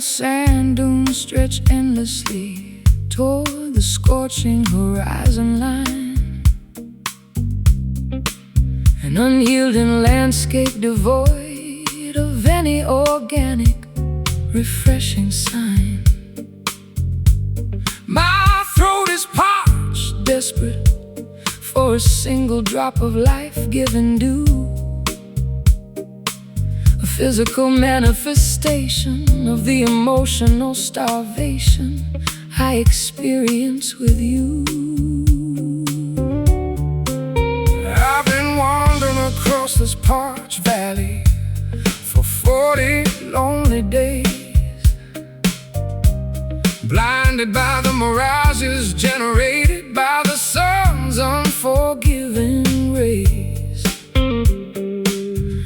Sand dunes stretch endlessly toward the scorching horizon line. An unyielding landscape devoid of any organic, refreshing sign. My throat is parched, desperate for a single drop of life-giving dew. A physical manifestation of the emotional starvation I experience with you. I've been wandering across this parched valley for 40 lonely days, blinded by the mirages generated by the sun's unforgiving rays.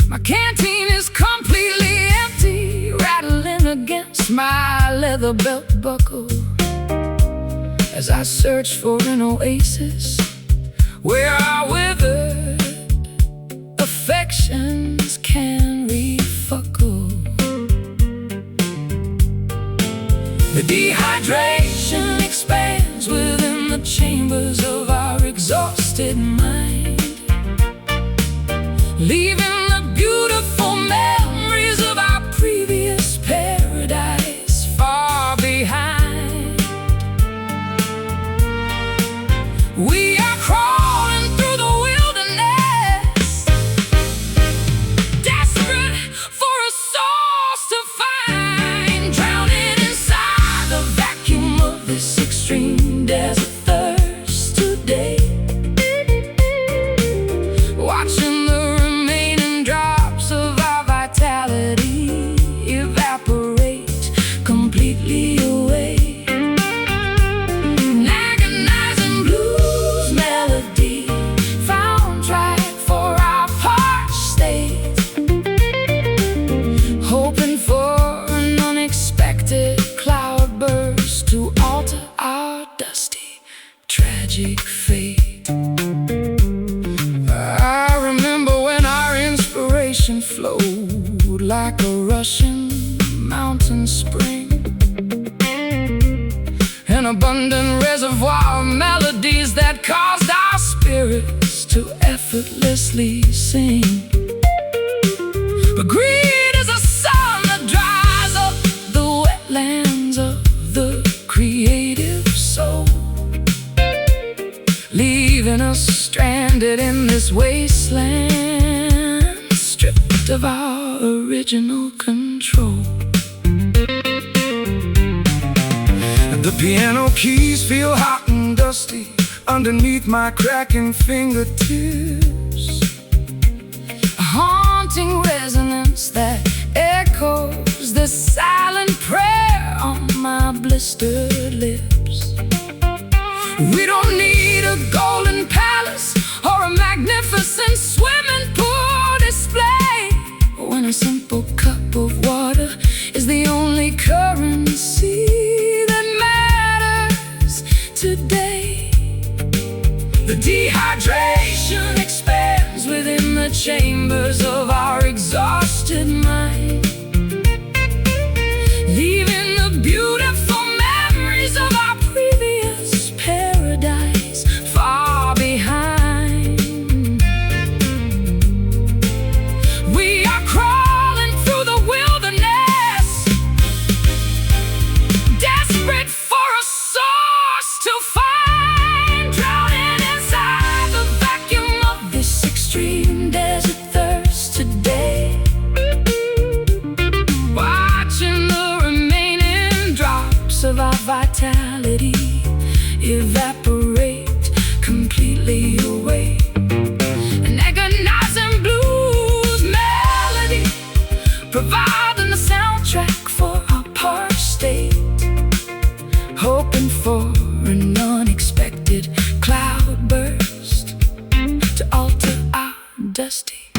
My canteen is completely empty, rattling against my leather belt buckle as I search for an oasis where our withered affections can refuckle. The dehydration expands within the chambers of our exhausted mind, leaving the beautiful memories of our previous paradise far behind. We are crawling through the wilderness, desperate for a source to find, drowning inside the vacuum of this extreme desert thirst today. Watching the remaining drops of our vitality evaporate completely away. Agonizing blues melody, found track for our parched state, hoping for an unexpected cloudburst to alter our dusty, tragic fate. I remember when our inspiration flowed like a rushing mountain spring, an abundant reservoir of melodies that caused our spirits to effortlessly sing. But greed is a sun that dries up the wetlands of the creative soul, leaving us stranded in this wasteland, stripped of our original control. The piano keys feel hot and dusty underneath my cracking fingertips, a haunting resonance that echoes the silent prayer on my blistered lips. We don't need a golden palace or a magnificent swimming pool display when a simple cup of water is the only currency that matters today. The dehydration expands within the chambers of our exhausted mind, leaving the beautiful memories of our previous paradise far behind. We are crawling through the wilderness, desperate for a source to find, drowning inside the vacuum of this extreme desert thirst dusty,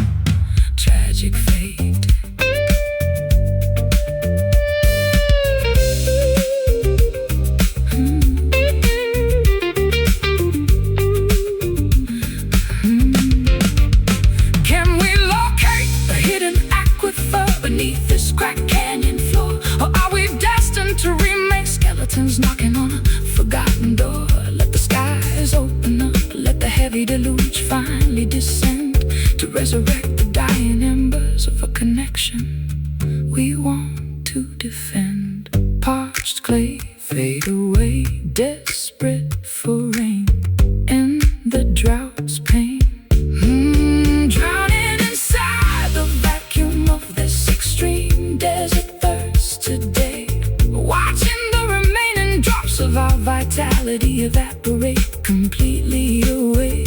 tragic fate. Can we locate a hidden aquifer beneath this cracked canyon floor? Or are we destined to remain skeletons knocking on a forgotten door? Let the skies open up, let the heavy deluge finally descend to resurrect the dying embers of a connection we want to defend. Parched clay fade away, desperate for rain in the drought's pain. Drowning inside the vacuum of this extreme desert thirst today, watching the remaining drops of our vitality evaporate completely away.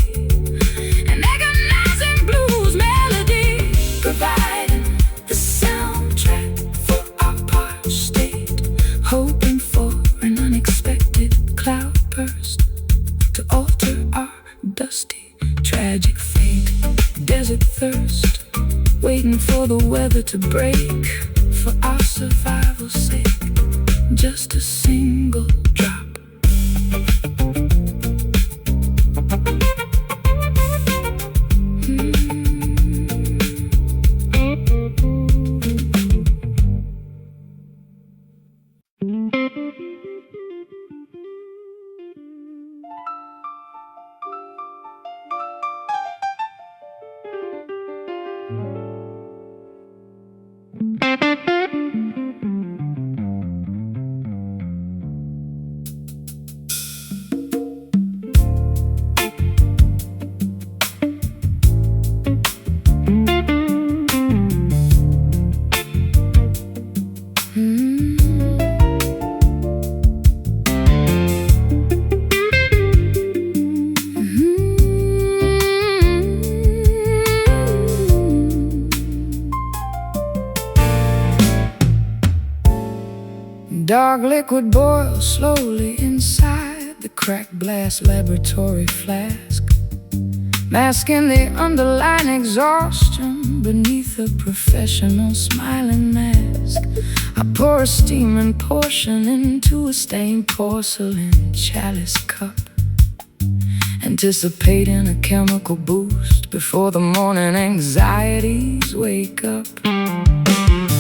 An agonizing blues melody, providing the soundtrack for our parched state, hoping for an unexpected cloudburst to alter our dusty, tragic fate. Desert thirst, waiting for the weather to break, for our survival's sake, just a single drop. Dark liquid boils slowly inside the cracked glass laboratory flask, masking the underlying exhaustion beneath a professional smiling mask. I pour a steaming portion into a stained porcelain chalice cup, anticipating a chemical boost before the morning anxieties wake up.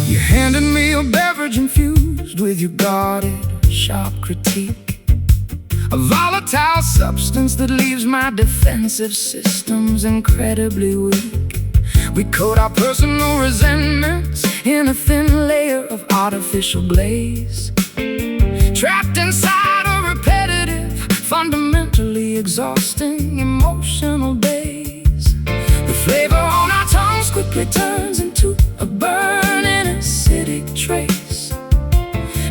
You handed me a beverage infused with your guarded, sharp critique, a volatile substance that leaves my defensive systems incredibly weak. We coat our personal resentments in a thin layer of artificial glaze, trapped inside a repetitive, fundamentally exhausting emotional daze. The flavor on our tongues quickly turns into a burning acidic trace,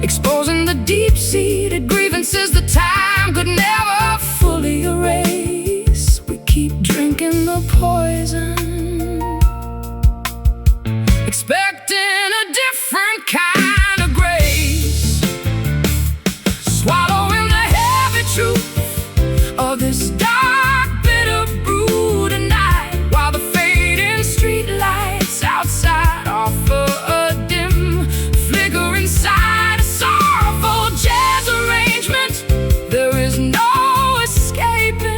exposing the deep-seated grievances that time could never fully erase. We keep drinking the poison, expecting a different kind of grace, swallowing the heavy truth of this dark, bitter brew tonight, while the fading street lights outside offer a dim flicker inside a sorrowful jazz arrangement. There is no escaping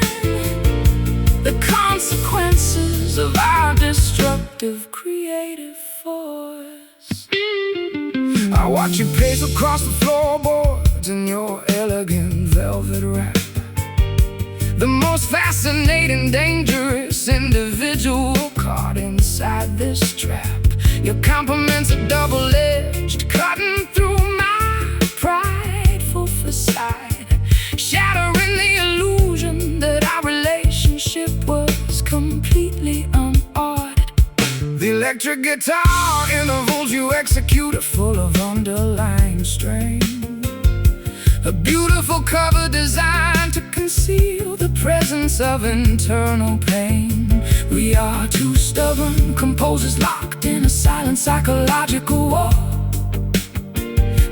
the consequences of our destructive creative force. I watch you pace across the floorboards in your elegant velvet wrap, the most fascinating, dangerous individual caught inside this trap. Your compliments are double-edged, cutting through my prideful facade, shattering the illusion that our relationship was completely unordered. The electric guitar intervals you execute are full of underlying strain, a beautiful cover designed to conceal the presence of internal pain. We are two stubborn composers locked in a silent psychological war,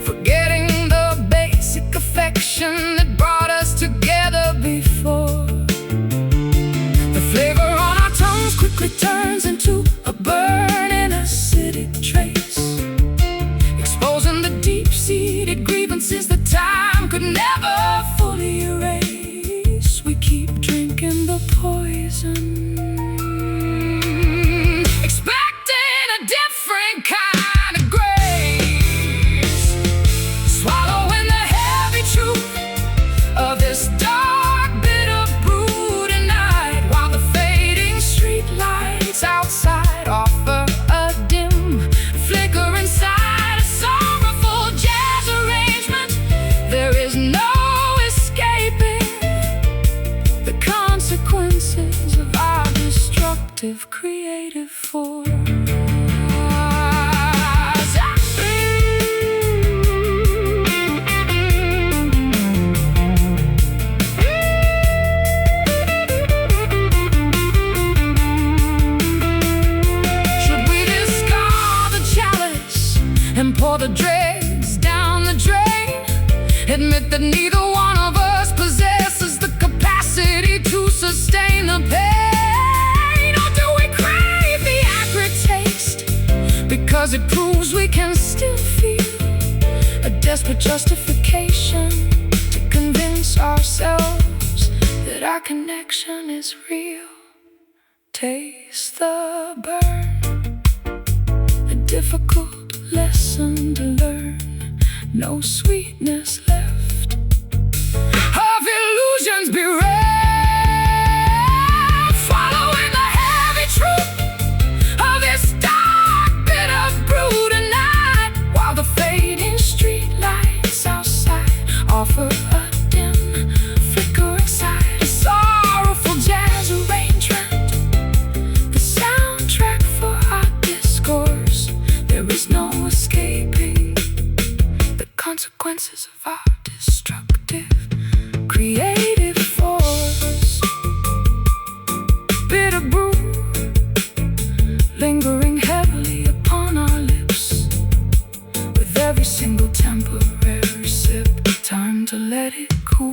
forgetting the basic affection that brought us together before. The flavor on our tongues quickly turns into destructive creative force. Should we discard the chalice and pour the dregs down the drain? Admit that neither one of us possesses the capacity to sustain the pain. Or do we crave the acrid taste because it proves we can still feel? A desperate justification to convince ourselves that our connection is real. Taste the burn, a difficult lesson to learn. No sweetness left of illusions bereft, following the heavy truth of this dark bitter brew tonight, while the fading street lights outside offer a dim flickering sight. A sorrowful jazz arrangement, the soundtrack for our discourse. There is no escaping consequences of our destructive creative force. Bitter brew lingering heavily upon our lips, with every single temporary sip. Time to let it cool.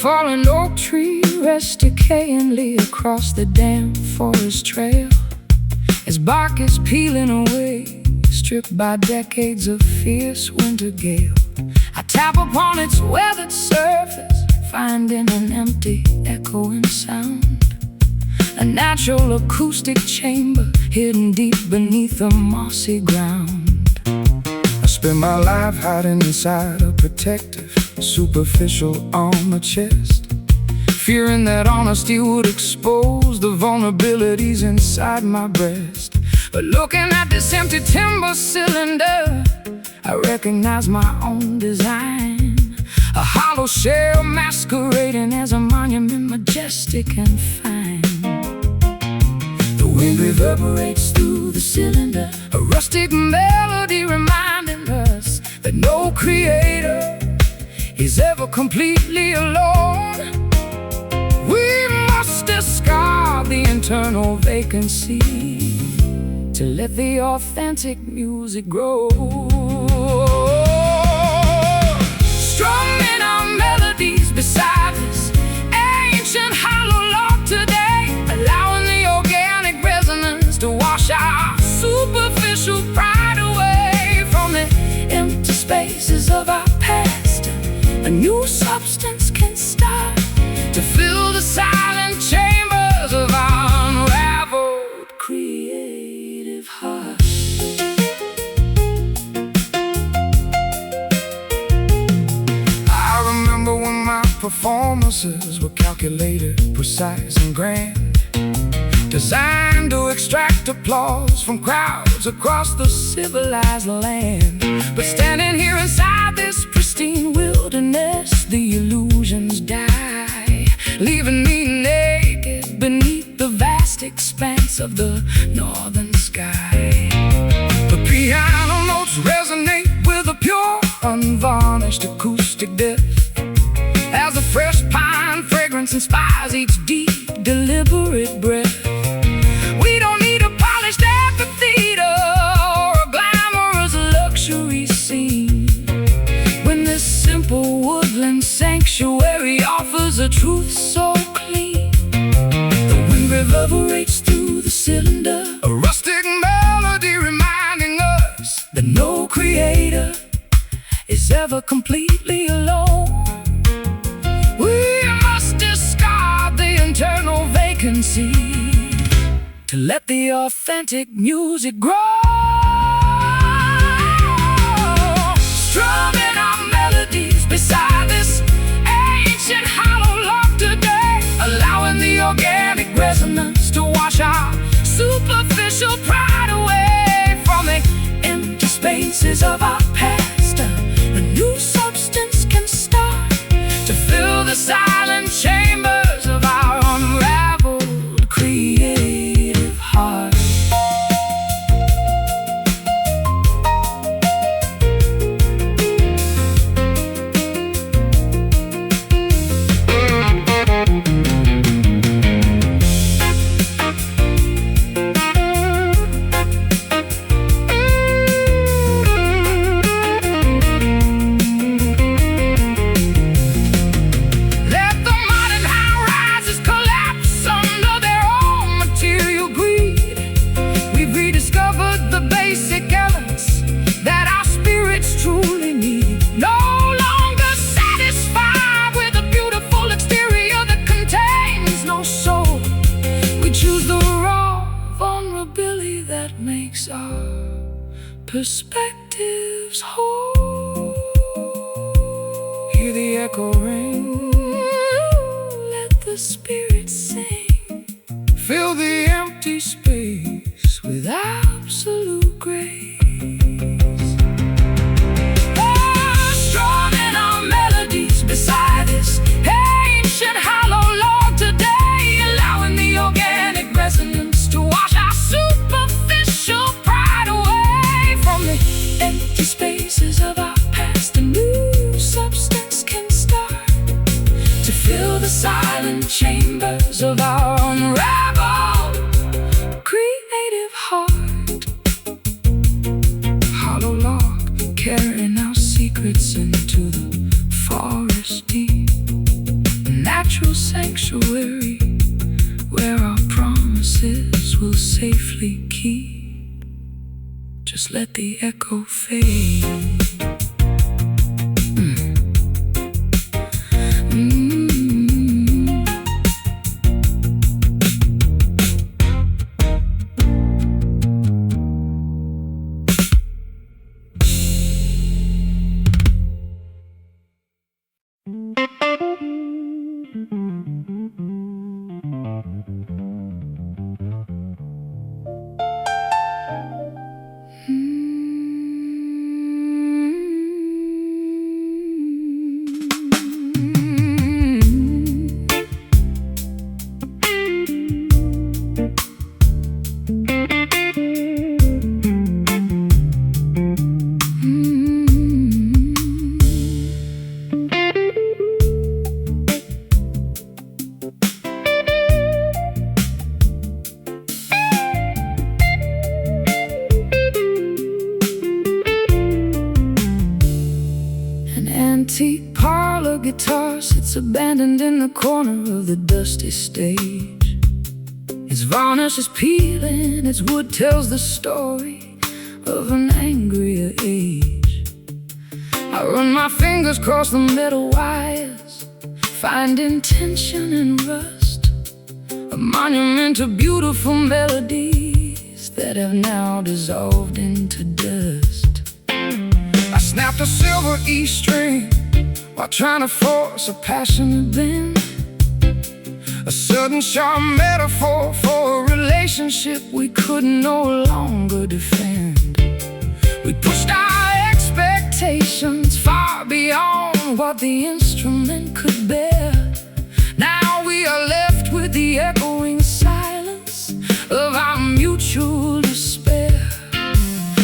Fallen oak tree rests decayingly across the damp forest trail. Its bark is peeling away, stripped by decades of fierce winter gale. I tap upon its weathered surface, finding an empty, echoing sound. A natural acoustic chamber hidden deep beneath the mossy ground. I spend my life hiding inside a protective, superficial armor chest, fearing that honesty would expose the vulnerabilities inside my breast. But looking at this empty timber cylinder, I recognize my own design. A hollow shell masquerading as a monument, majestic and fine. The wind reverberates through the cylinder, a rustic melody reminding us that no creator is ever completely alone. We must discard the internal vacancy to let the authentic music grow. Strumming our melodies beside this ancient hollow log today, allowing the organic resonance to wash our superficial pride away from the empty spaces of our past. A new substance can start to fill the silent chambers of our unraveled creative heart. I remember when my performances were calculated, precise and grand, designed to extract applause from crowds across the civilized land. But standing here inside this pristine wilderness, the illusions die, leaving me naked beneath the vast expanse of the northern sky. The piano notes resonate with a pure unvarnished acoustic depth. As a fresh pine fragrance inspires each deep, deliberate breath. We don't need a polished amphitheater or a glamorous luxury scene, when this simple woodland sanctuary offers a truth so clean. The wind reverberates through the cylinder, a rustic melody reminding us that no creator is ever completely alone. We must discard the internal vacancy to let the authentic music grow. Strumming our melodies beside this ancient hollow log today, allowing the organic resonance to wash our superficial pride away from the empty spaces of our past. A new substance can start to fill the silent chambers of our unraveled creative heart. Perspectives whole. Hear the echo ring, let the spirit sing. Fill the empty space with absolute grace. Oh, strumming our melodies beside this ancient hollow log today, allowing the organic resonance to wash our superficial pride away from the empty spaces of our past. A new substance can start to fill the silent chambers of our unraveled creative heart. Hollow log, carrying our secrets into the forest deep, a natural sanctuary where our promises will safely keep. Just let the echo fade. Antique parlor guitar sits abandoned in the corner of the dusty stage. Its varnish is peeling, its wood tells the story of an angrier age. I run my fingers across the metal wires, finding tension and rust, a monument to beautiful melodies that have now dissolved into dust. I snapped a silver E string while trying to force a passionate bend, a sudden sharp metaphor for a relationship we could no longer defend. We pushed our expectations far beyond what the instrument could bear. Now we are left with the echoing silence of our mutual despair.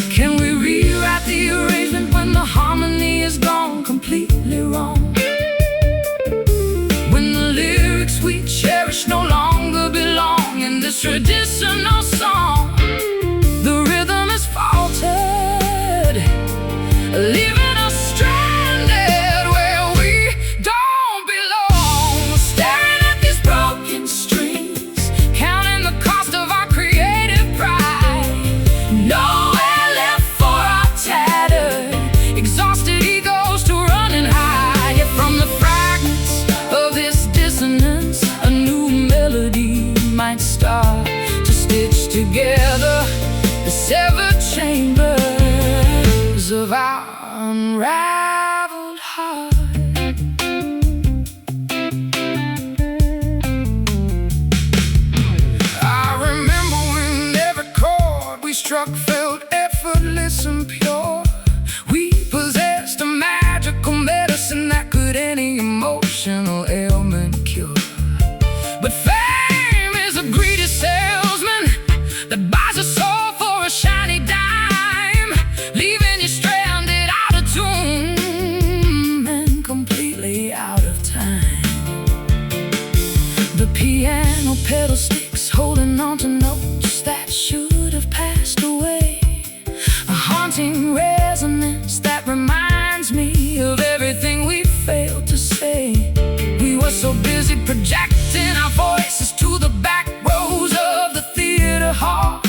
Can we rewrite the arrangement when the harmony is music, projecting our voices to the back rows of the theater hall,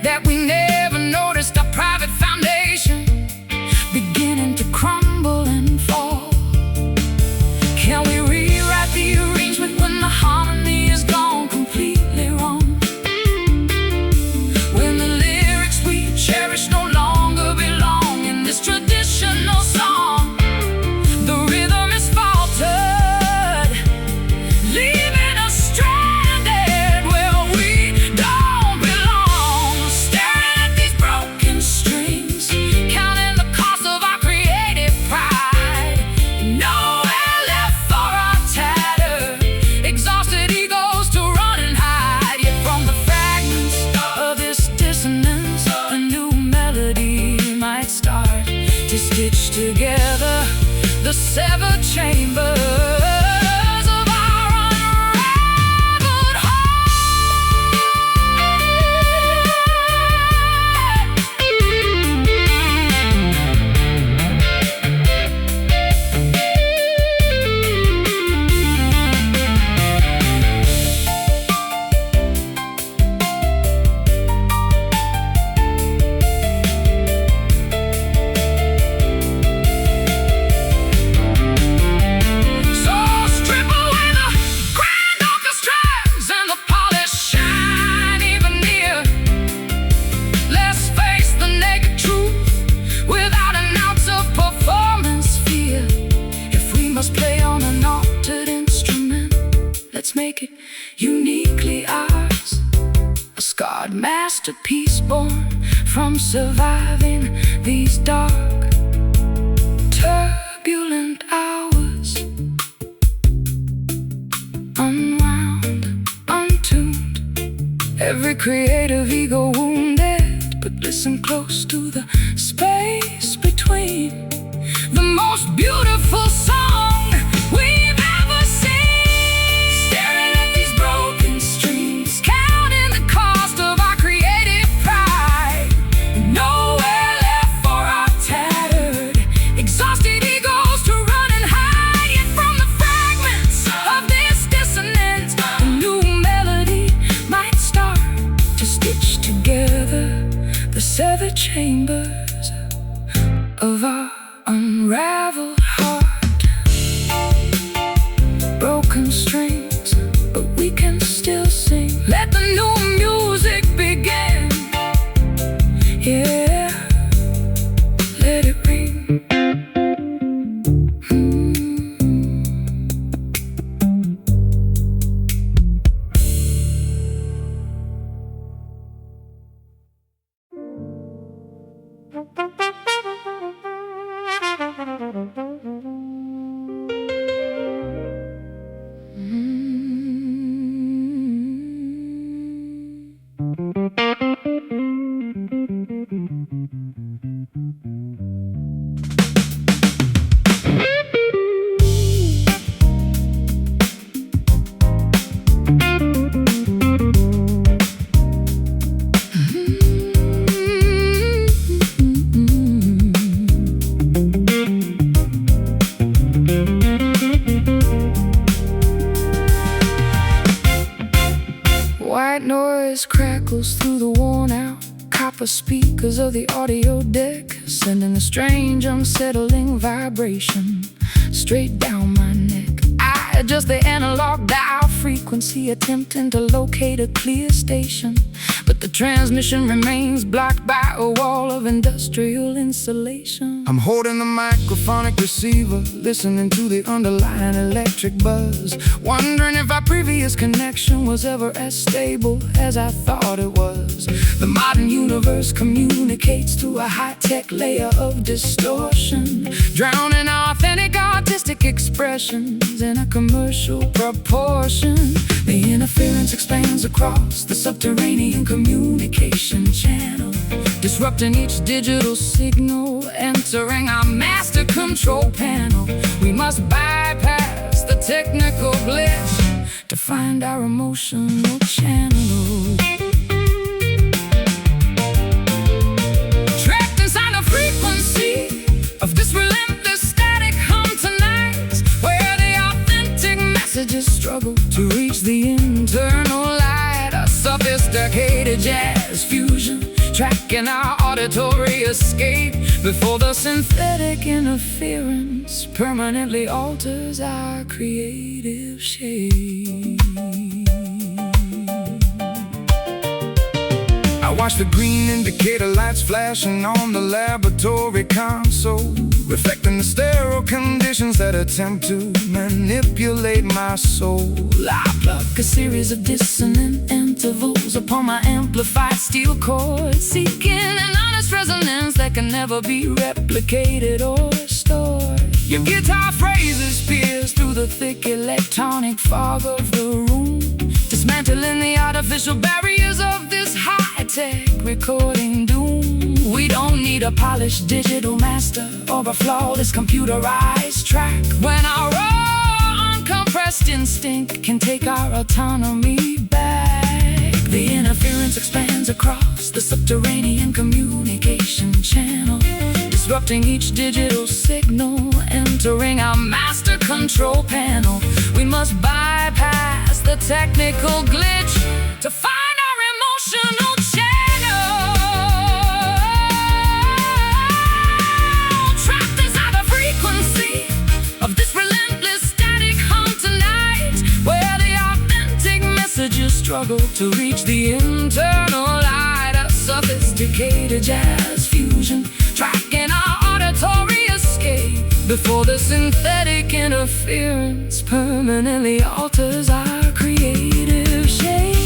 that we never noticed our private foundation beginning to crumble and fall. Can we rewrite the arrangement when the harmony is gone completely wrong? When the lyrics we cherish no longer belong in this traditional song, the rhythm is faltered, leaving us stranded where we don't belong. Staring at these broken strings, counting the cost of our creative pride. Nowhere left for our tattered, exhausted egos to run and hide. Yet from the fragments of this dissonance, a new melody might start to stitch together the severed chambers of our unraveled make it uniquely ours, a scarred masterpiece born from surviving these dark, turbulent hours. Unwound, untuned, every creative ego wounded, but listen close to the space between the most beautiful song we've ever seen. Staring at these broken streams, counting the cost of our creative pride. Nowhere left for our tattered, exhausted egos to run and hide. Yet from the fragments of this dissonance, a new melody might start to stitch together the severed chambers of our unraveled heart. Broken strings, but we can still sing. Let the new music begin. Yeah, let it ring. White noise crackles through the worn-out copper speakers of the audio deck, sending a strange, unsettling vibration straight down my neck. I adjust the analog dial frequency, attempting to locate a clear station, but the transmission remains blocked by a wall of industrial insulation. I'm holding the microphonic receiver, listening to the underlying electric buzz, wondering if our previous connection was ever as stable as I thought it was. The modern universe communicates through a high-tech layer of distortion, drowning our authentic artistic expressions in a commercial proportion. The interference expands across the subterranean communication channel, disrupting each digital signal, entering our master control panel. We must bypass the technical glitch to find our emotional channel. Trapped inside the frequency of this relentless static hum tonight, where the authentic message sophisticated jazz fusion, tracking our auditory escape before the synthetic interference permanently alters our creative shape. I watch the green indicator lights flashing on the laboratory console, reflecting the sterile conditions that attempt to manipulate my soul. I pluck a series of dissonant intervals upon my amplified steel cord, seeking an honest resonance that can never be replicated or restored. Your guitar phrases pierce through the thick electronic fog of the room, dismantling the artificial barriers of this high-tech recording doom. We don't need a polished digital master or a flawless computerized track when our raw, uncompressed instinct can take our autonomy back. The interference expands across the subterranean communication channel, disrupting each digital signal, entering our master control panel. We must bypass the technical glitch to find our emotional channel. Trapped inside the frequency of this relentless static hum tonight, where the authentic messages struggle to reach the internal light. A sophisticated jazz fusion, tracking our auditory escape before the synthetic interference permanently alters our creative shape.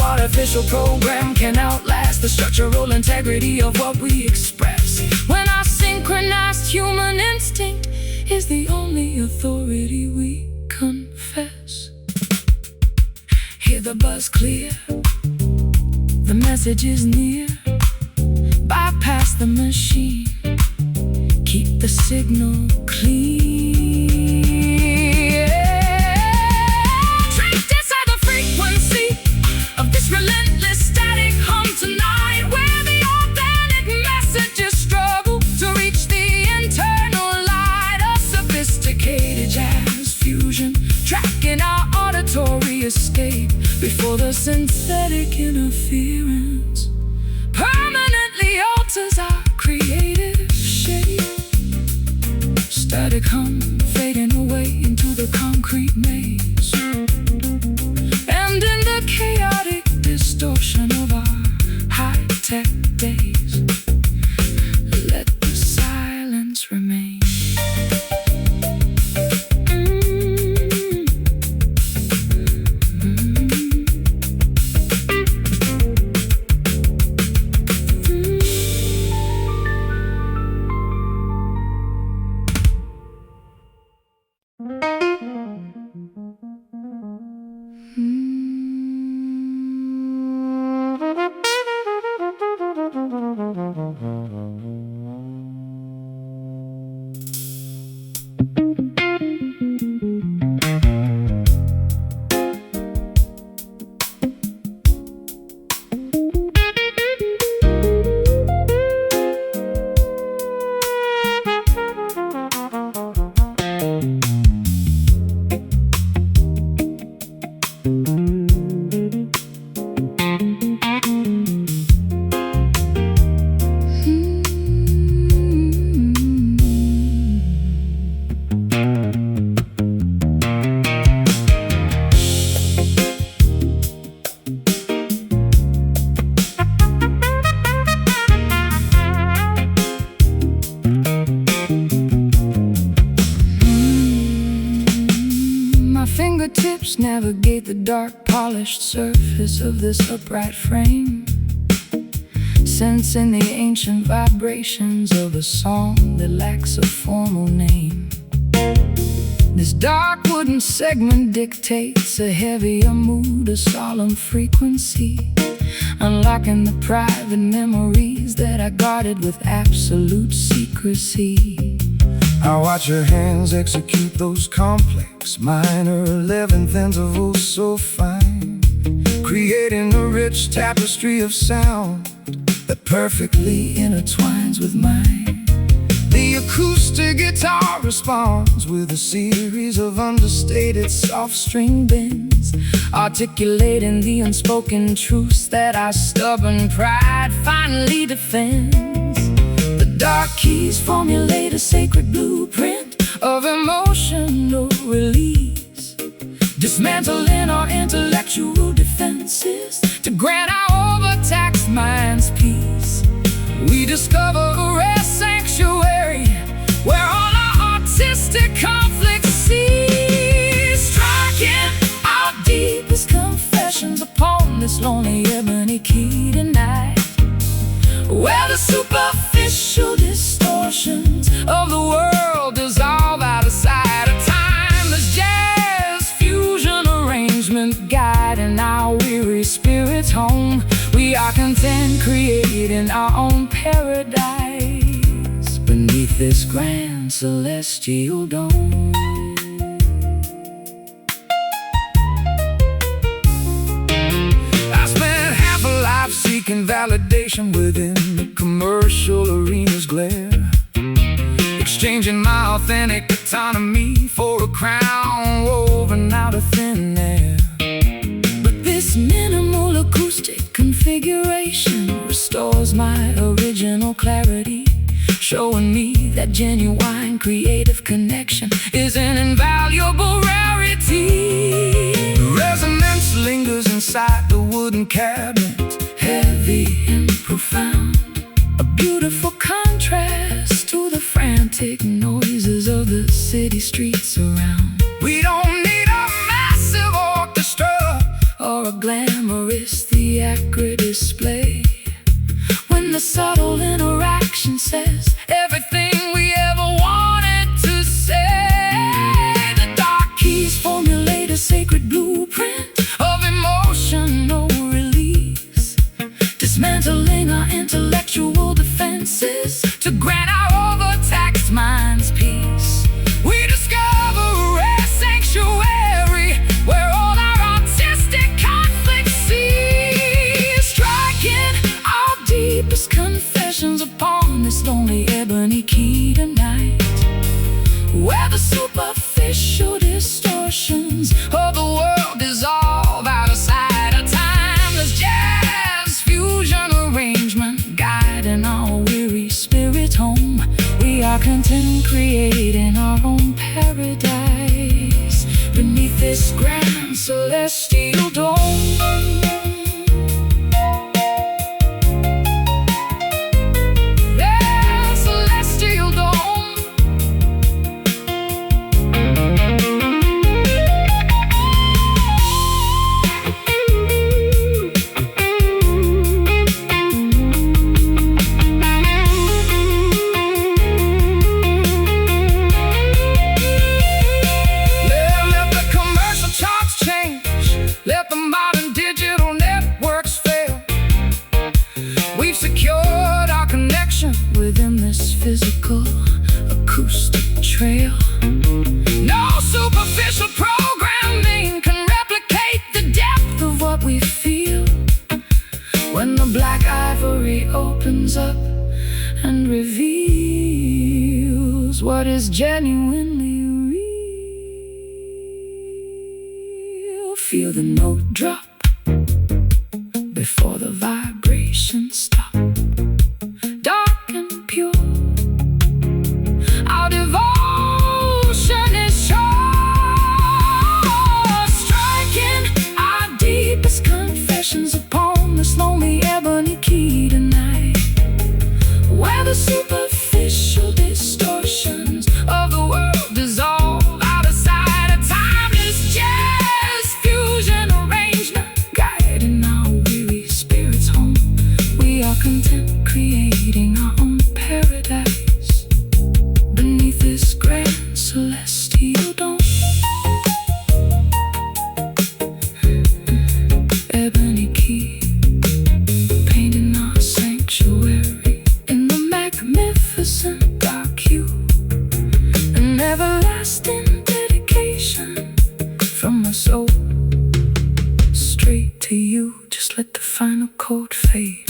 Artificial program can outlast the structural integrity of what we express, when our synchronized human instinct is the only authority we confess. Hear the buzz clear, the message is near. Bypass the machine, keep the signal clear. Trapped inside the frequency of this relentless static hum tonight, where the authentic messages struggle to reach the internal light. A sophisticated jazz fusion, tracking our auditory escape before the synthetic interference permanently alters our creative shape. Static hum fading away into the concrete maze, and in the chaotic distortion of our high-tech days, let the silence remain. Fingertips navigate the dark polished surface of this upright frame, sensing the ancient vibrations of a song that lacks a formal name. This dark wooden segment dictates a heavier mood, a solemn frequency, unlocking the private memories that I guarded with absolute secrecy. I watch your hands execute those complex minor 11th intervals so fine, creating a rich tapestry of sound that perfectly intertwines with mine. The acoustic guitar responds with a series of understated soft string bends, articulating the unspoken truths that our stubborn pride finally defends. The dark keys formulate a sacred blueprint of emotional release, dismantling our intellectual defenses to grant our overtaxed minds peace. We discover a rare sanctuary where all our artistic conflicts cease, striking our deepest confessions upon this lonely ebony key tonight, where the superficial distortions of the world dissolve out of sight. A timeless jazz fusion arrangement guiding our weary spirits home. We are content creating our own paradise beneath this grand celestial dome. I spent half a life seeking validation within the commercial arena's glare, exchanging my authentic autonomy for a crown woven out of thin air. But this minimal acoustic configuration restores my original clarity, showing me that genuine creative connection is an invaluable rarity. The resonance lingers inside the wooden cabinet, heavy and profound, a beautiful contrast to the frantic noises of the city streets around. We don't need a massive orchestra or a glamorous theatric display when the subtle interaction says everything we ever wanted to say. The dark keys formulate a sacred blueprint of emotional release, dismantling our intellectual defenses to grant our overtaxed minds peace. We discover a rare sanctuary where all our artistic conflicts cease, striking our deepest confessions upon this lonely ebony key tonight, where the superficial distortions of the world dissolve out of sight. A timeless jazz fusion arrangement guiding our weary spirits home. We are content creating our own paradise beneath this grand celestial dome. Let the modern digital networks fail. We've secured our connection within this physical acoustic trail. No superficial programming can replicate the depth of what we feel when the black ivory opens up and reveals what is genuinely real. Feel the note drop before the vibrations stop. Dark and pure, our devotion is sure, striking our deepest confessions upon this lonely ebony key tonight, where the superficial distortions of the world dissolve out of sight. A timeless jazz fusion arrangement guiding our weary spirits home. We are content from my soul straight to you. Just let the final chord fade.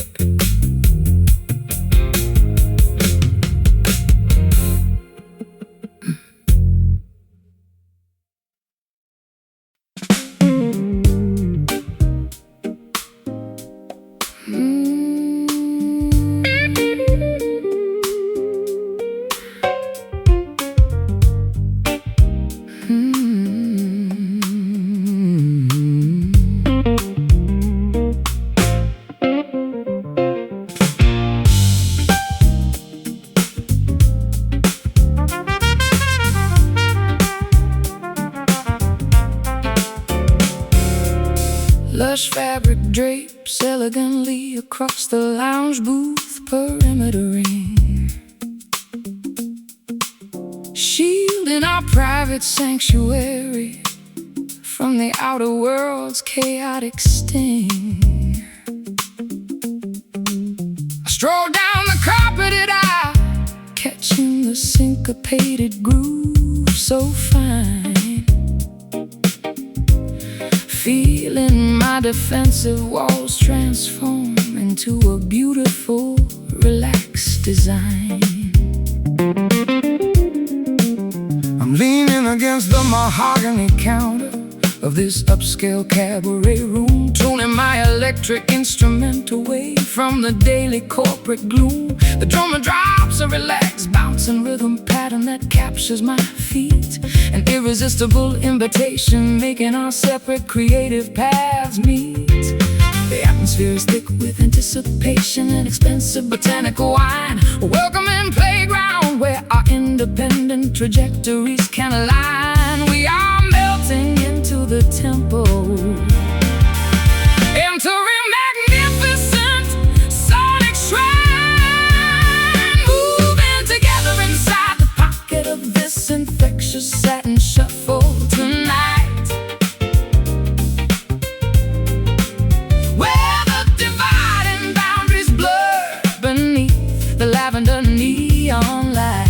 Lush fabric drapes elegantly across the lounge booth perimeter ring, shielding our private sanctuary from the outer world's chaotic sting. I stroll down the carpeted aisle, catching the syncopated groove so fine, feeling my defensive walls transform into a beautiful, relaxed design. I'm leaning against the mahogany counter of this upscale cabaret room, tuning my electric instrument away from the daily corporate gloom. The drummer drops a relaxed, bouncing rhythm pattern that captures my feet, an irresistible invitation making our separate creative paths meet. The atmosphere is thick with anticipation and expensive botanical wine, a welcoming playground where our independent trajectories can align. We are melting into the tempo, entering magnificent sonic shrine, moving together inside the pocket of this infectious satin shuffle tonight, where the dividing boundaries blur beneath the lavender neon light.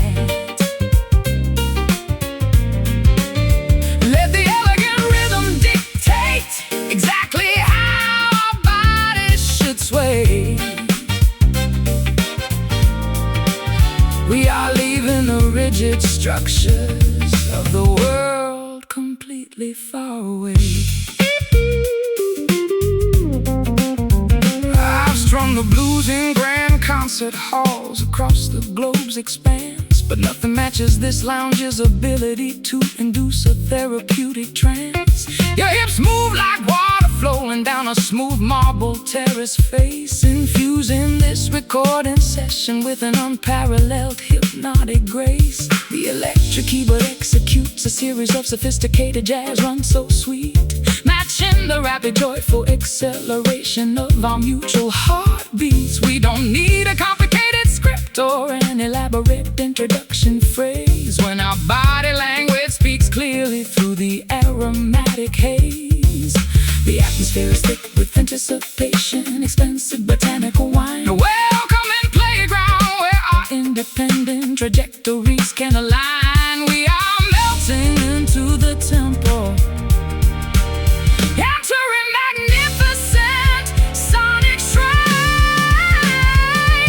Let the elegant rhythm dictate exactly how our bodies should sway. We are leaving the rigid structures of the world completely far away. I've strung the blues in grand concert halls across the globe's expanse, but nothing matches this lounge's ability to induce a therapeutic trance. Your hips move like water flowing down a smooth marble terrace face, infusing this recording session with an unparalleled hypnotic grace. The electric keyboard executes a series of sophisticated jazz runs so sweet, matching the rapid, joyful acceleration of our mutual heartbeats. We don't need a complicated script or an elaborate introduction phrase when our body language speaks clearly through the aromatic haze. The atmosphere is thick with anticipation, expensive botanical wine, a welcoming playground where our independent trajectories can align. We are melting into the tempo, entering magnificent sonic shrine,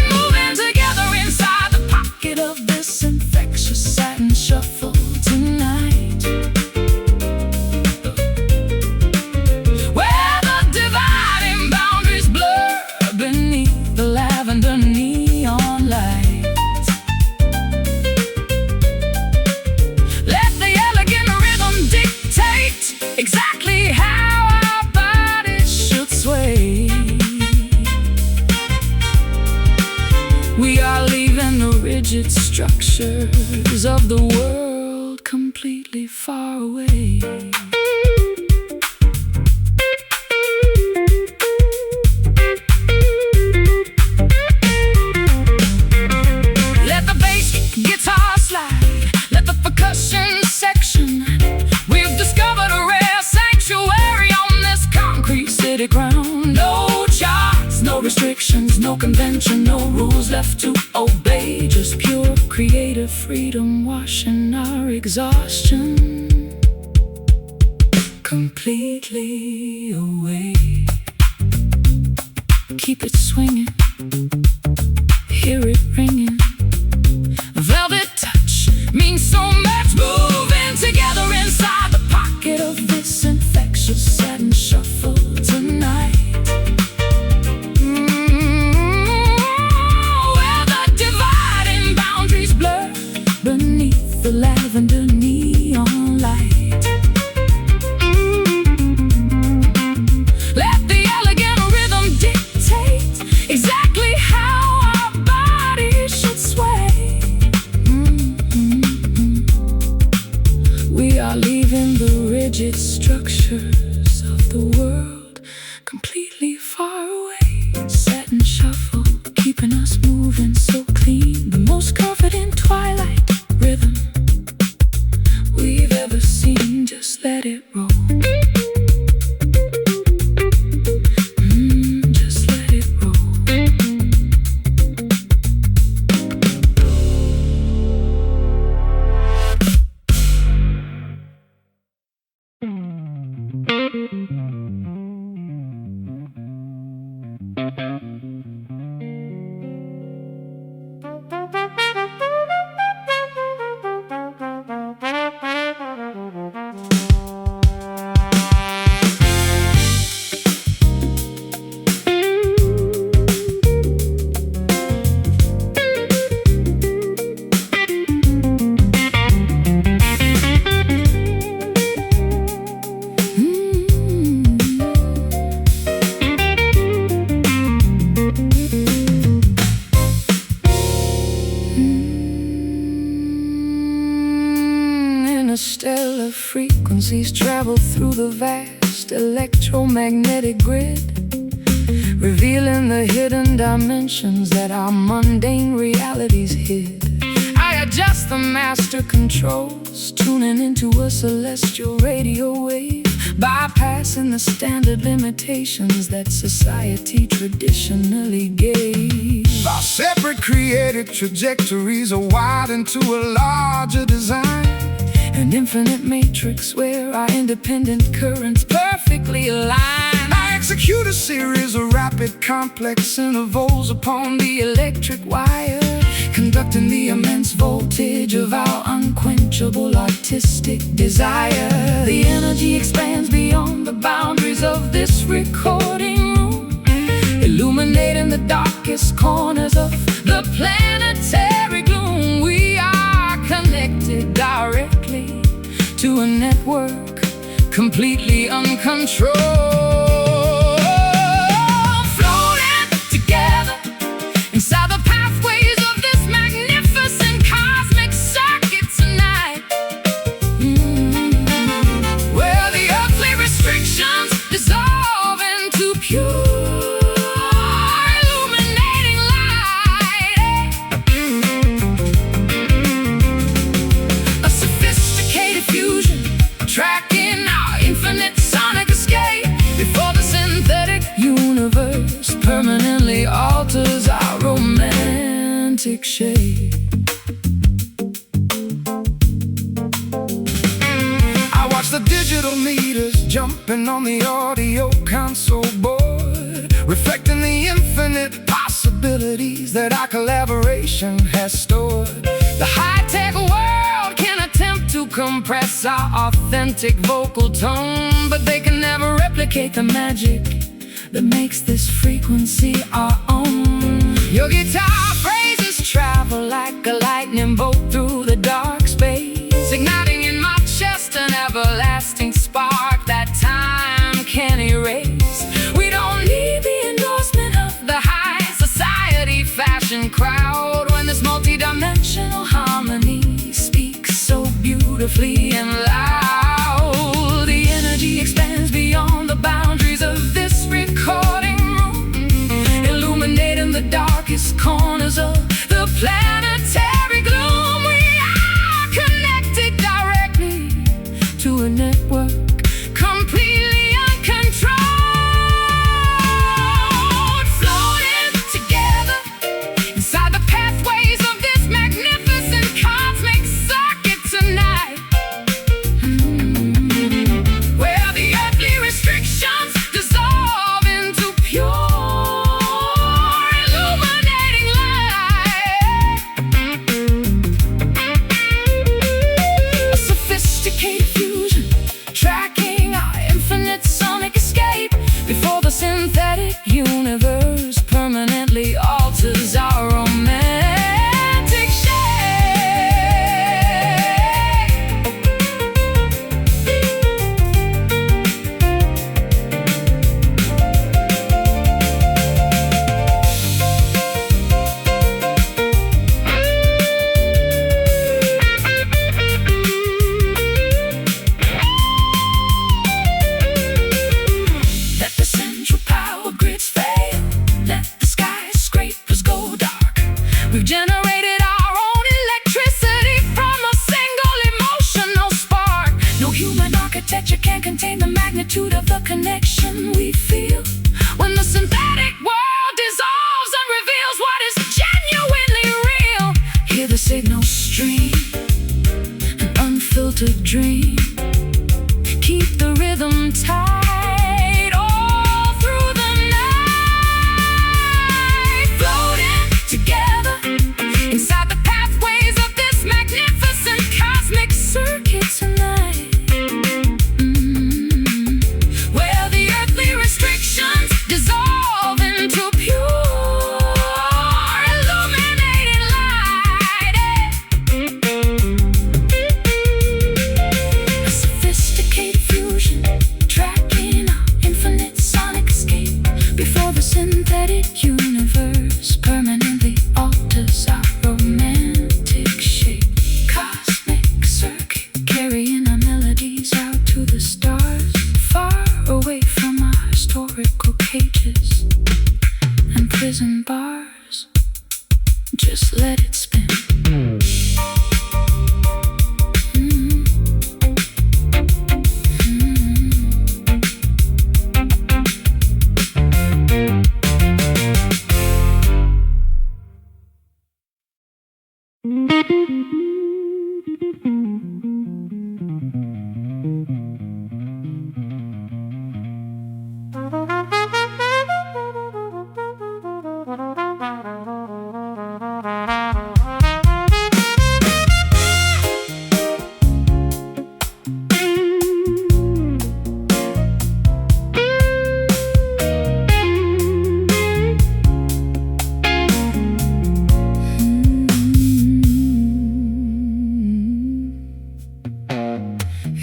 moving together inside the pocket of this infectious satin shuffle tonight, where the dividing boundaries blur beneath the lavender neon light. Let the elegant rhythm dictate exactly how our bodies should sway. We are leaving the rigid structures of the world completely far away. Let the bass guitar slide, let the percussion section. We've discovered a rare sanctuary on this concrete city ground. No charts, no restrictions, no convention, no rules left to obey. Just pure creative freedom washing our exhaustion. completely away. Keep it swinging, hear it ringing. Velvet touch means so much. Moving together inside the pocket of this infectious satin shuffle tonight. Where the dividing boundaries blur beneath the lavender neon light. Let the elegant rhythm dictate exactly how our bodies should sway. We are leaving the rigid structures of the world completely far away. Satin shuffle, keeping us moving so clean. The most confident twilight rhythm we've ever seen. Just let it roll. Just let it roll. Interstellar frequencies travel through the vast electromagnetic grid, revealing the hidden dimensions that our mundane realities hid. I adjust the master controls, tuning into a celestial radio wave, bypassing the standard limitations that society traditionally gave. Our separate creative trajectories are widened to a larger design, an infinite matrix where our independent currents perfectly align. I execute a series of rapid, complex intervals upon the electric wire, conducting the immense voltage of our unquenchable artistic desire. The energy expands beyond the boundaries of this recording room, illuminating the darkest corners of the planetary gloom. We are connected directly to a network completely uncontrolled, floating together inside the pathways of this magnificent cosmic circuit tonight, where the earthly restrictions dissolve into pure tracking our infinite sonic escape before the synthetic universe permanently alters our romantic shape. I watch the digital meters jumping on the audio console board, reflecting the infinite possibilities that our collaboration has stored. The high-tech world can attempt to compress our authentic vocal tone, but they can never replicate the magic that makes this frequency our own. Your guitar phrases travel like a lightning bolt through the dark space, igniting in my chest an everlasting spark that time can't erase. We don't need the endorsement of the high society fashion crowd when this multi-dimensional harmony speaks so beautifully and loud. The energy expands beyond the boundaries of this recording room, illuminating the darkest corners of the planetary gloom. We are connected directly to a network completely uncontrolled, floating together inside the pathways of this magnificent cosmic circuit tonight. architecture can't contain the magnitude of the connection we feel when the synthetic world dissolves and reveals what is genuinely real. Hear the signal stream, an unfiltered dream. Keep the rhythm tight all through the night, floating together inside the pathways of this magnificent cosmic circuit tonight. Where the earthly restrictions dissolve into pure illuminating light. A sophisticated fusion, tracking our infinite sonic escape before the synthetic universe permanently alters our romantic shape. Cosmic circuit, carrying our melodies out to the stars, far away from our historical cages and prison bars. Just let it spin.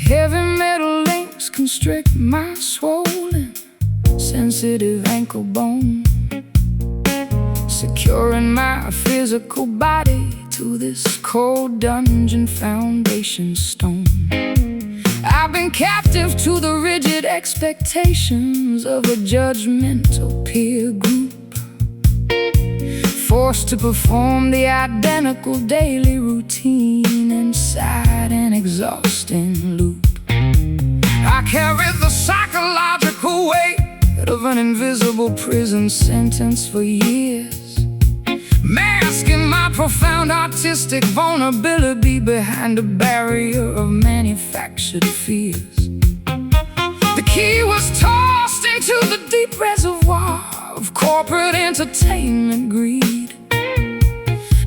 Heavy metal links constrict my swollen, sensitive ankle bone, securing my physical body to this cold dungeon foundation stone. I've been captive to the rigid expectations of a judgmental peer group, forced to perform the identical daily routine inside an exhausting loop. I carry the psychological weight of an invisible prison sentence for years, masking my profound artistic vulnerability behind a barrier of manufactured fears. The key was tossed into the deep reservoir of corporate entertainment greed,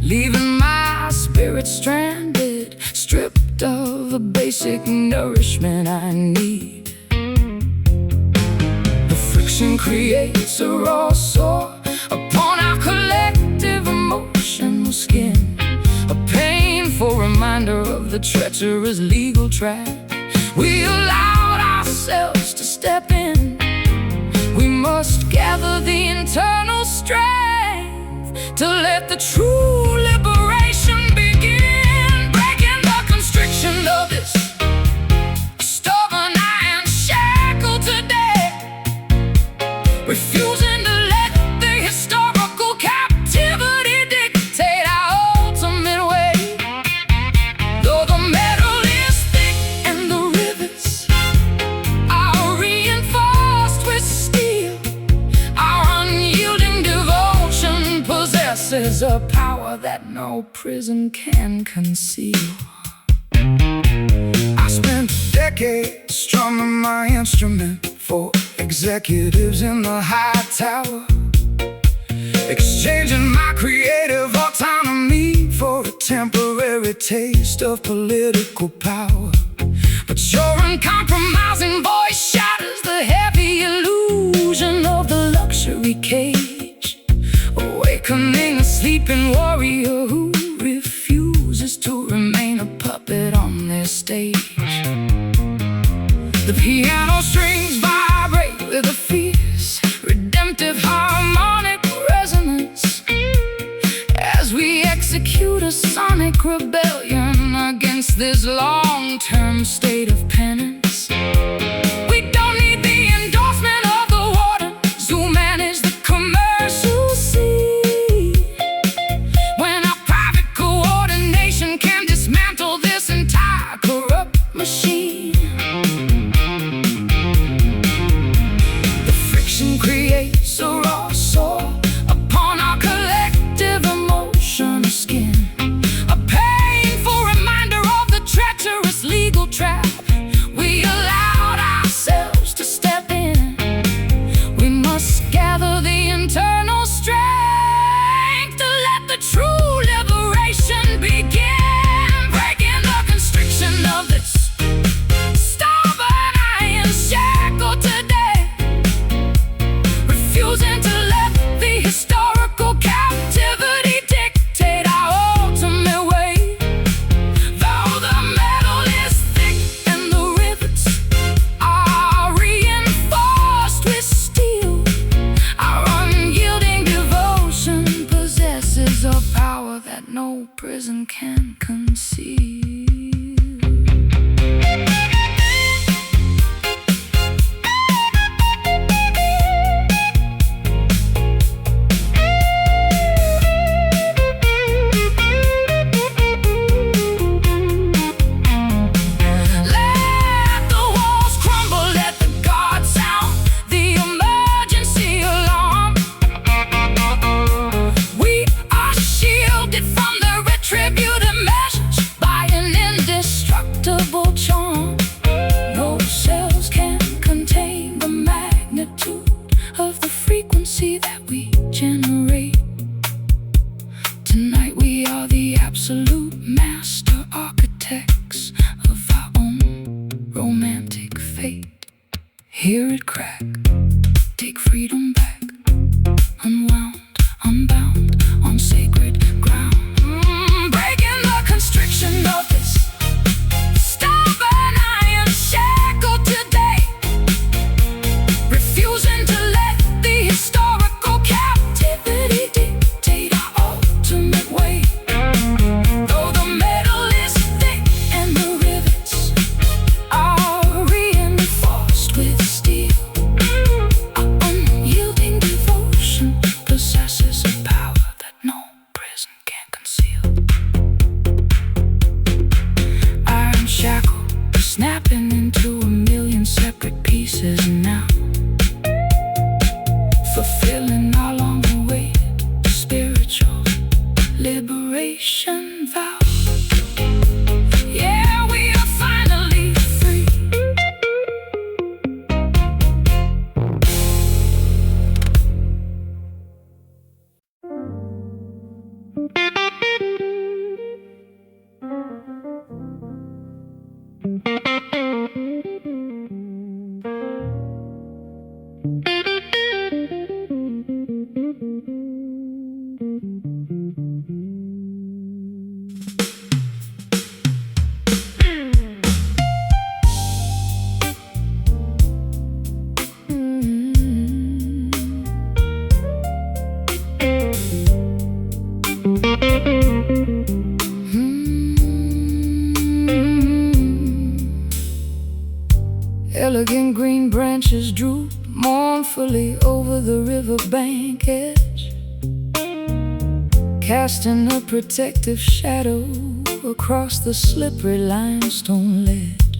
leaving my spirit stranded, stripped of the basic nourishment I need. The friction creates a raw sore upon our collective emotional skin, a painful reminder of the treacherous legal trap we allowed ourselves to step in. We must gather the internal strength to let the true liberation begin, breaking the constriction of this stubborn iron shackle today, refusing to let the historical captivity dictate our ultimate way. Though the metal is thick and the rivets are reinforced with steel, our unyielding devotion possesses a power that no prison can conceal. I spent decades strumming my instrument for executives in the high tower, exchanging my creative autonomy for a temporary taste of political power. But your uncompromising voice shatters the heavy illusion of the luxury cage, awakening a sleeping warrior who refuses to remain a puppet on this stage. The piano strings vibrate with a fierce, redemptive harmonic resonance as we execute a sonic rebellion against this long-term state of penance. We don't need the endorsement of the wardens who manage the commercial scene, when our private coordination can dismantle this entire corrupt machine. Hear it crack, take freedom back, unwound, unbound, on sacred ground. Breaking the constriction of this stubborn iron shackle today, refusing to let the historical captivity dictate our ultimate way. Though the metal is thick and the rivets are reinforced with steel, our unyielding devotion possesses a power that no prison can conceal. Iron shackle snapping into a million separate pieces now, fulfilling our long-awaited spiritual liberation vow. Yeah, we are finally free. Elegant green branches droop mournfully over the riverbank edge, casting a protective shadow across the slippery limestone ledge.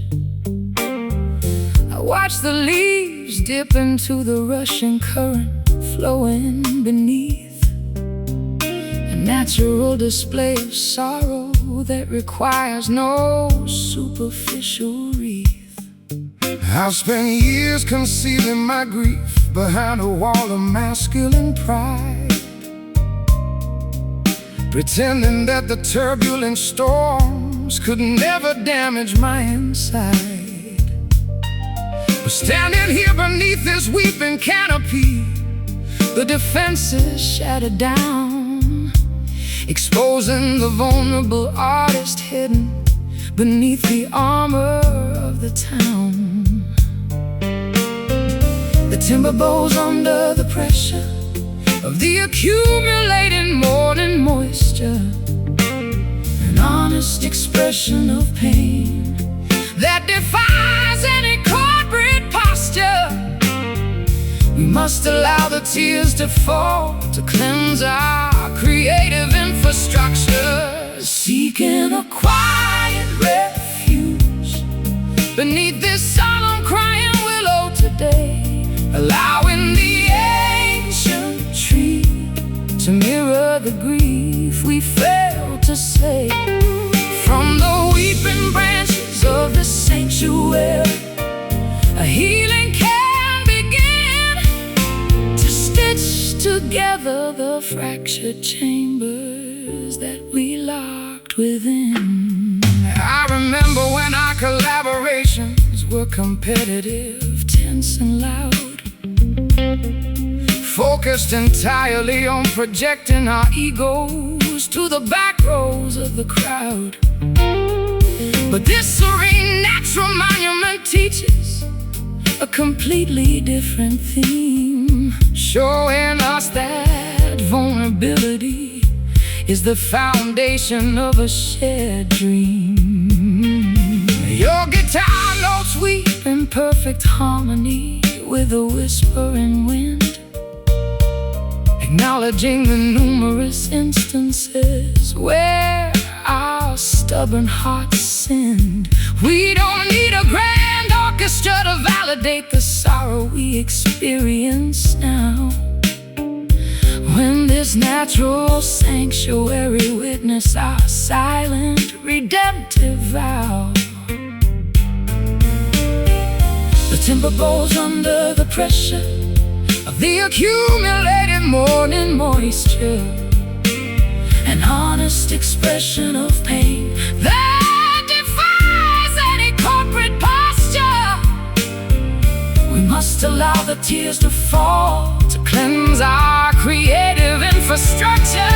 I watch the leaves dip into the rushing current flowing beneath, a natural display of sorrow that requires no superficial wreath. I've spent years concealing my grief behind a wall of masculine pride, pretending that the turbulent storms could never damage my inside. But standing here beneath this weeping canopy, the defenses shattered down, exposing the vulnerable artist hidden beneath the armor of the town. The timber bows under the pressure of the accumulating morning moisture, an honest expression of pain that defies any corporate posture. We must allow the tears to fall to cleanse our creative infrastructure, seeking a quiet refuge beneath this solemn crying willow today, allowing the ancient tree to mirror the grief we failed to say. From the weeping branches of the sanctuary, a healing can begin to stitch together the fractured chambers that we locked within. I remember when our collaborations were competitive, tense and loud, focused entirely on projecting our egos to the back rows of the crowd. But this serene natural monument teaches a completely different theme, showing us that vulnerability is the foundation of a shared dream. Your guitar notes weep in perfect harmony with a whispering wind, acknowledging the numerous instances where our stubborn hearts sinned. We don't need a grand orchestra to validate the sorrow we experience now, when this natural sanctuary witness our silent redemptive vow. The timber bows under the pressure of the accumulated morning moisture, an honest expression of pain that defies any corporate posture. We must allow the tears to fall, to cleanse our creative infrastructure,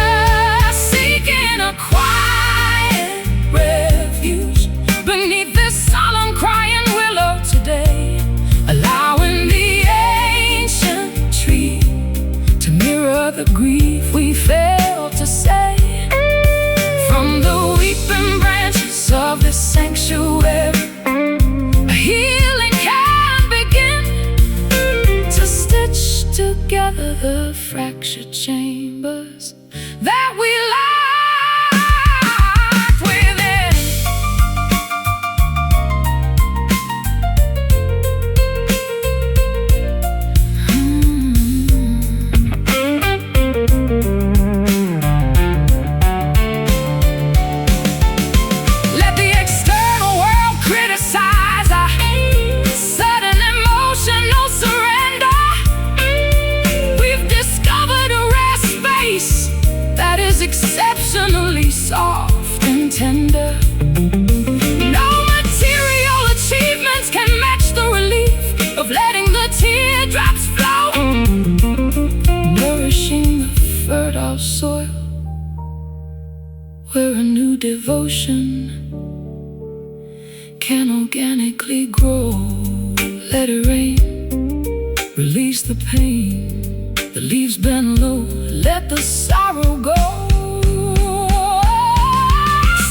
seeking a quiet refuge beneath this solemn crying willow today, allowing the ancient tree to mirror the grief we failed to say. From the weeping branches of this sanctuary, a healing can begin to stitch together the fractured chambers that we locked within. Let the external world criticize our sudden emotional surrender. We've discovered a rare space that is exceptionally soft and tender. No material achievements can match the relief of letting the teardrops flow, nourishing the fertile soil where a new devotion can organically grow. Let it rain, release the pain, the leaves bend low, let the sorrow go.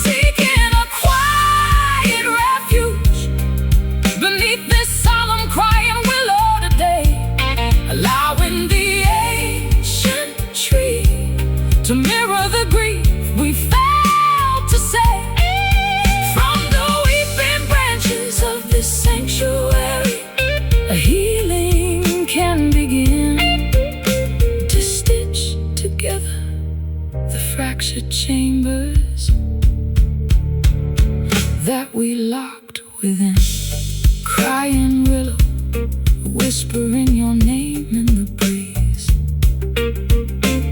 Seeking a quiet refuge beneath this solemn crying willow today, allowing the ancient tree to mirror the grief we failed to say. From the weeping branches of this sanctuary, a healing can begin to stitch together the fractured chambers that we locked within. Crying willow, whispering your name in the breeze,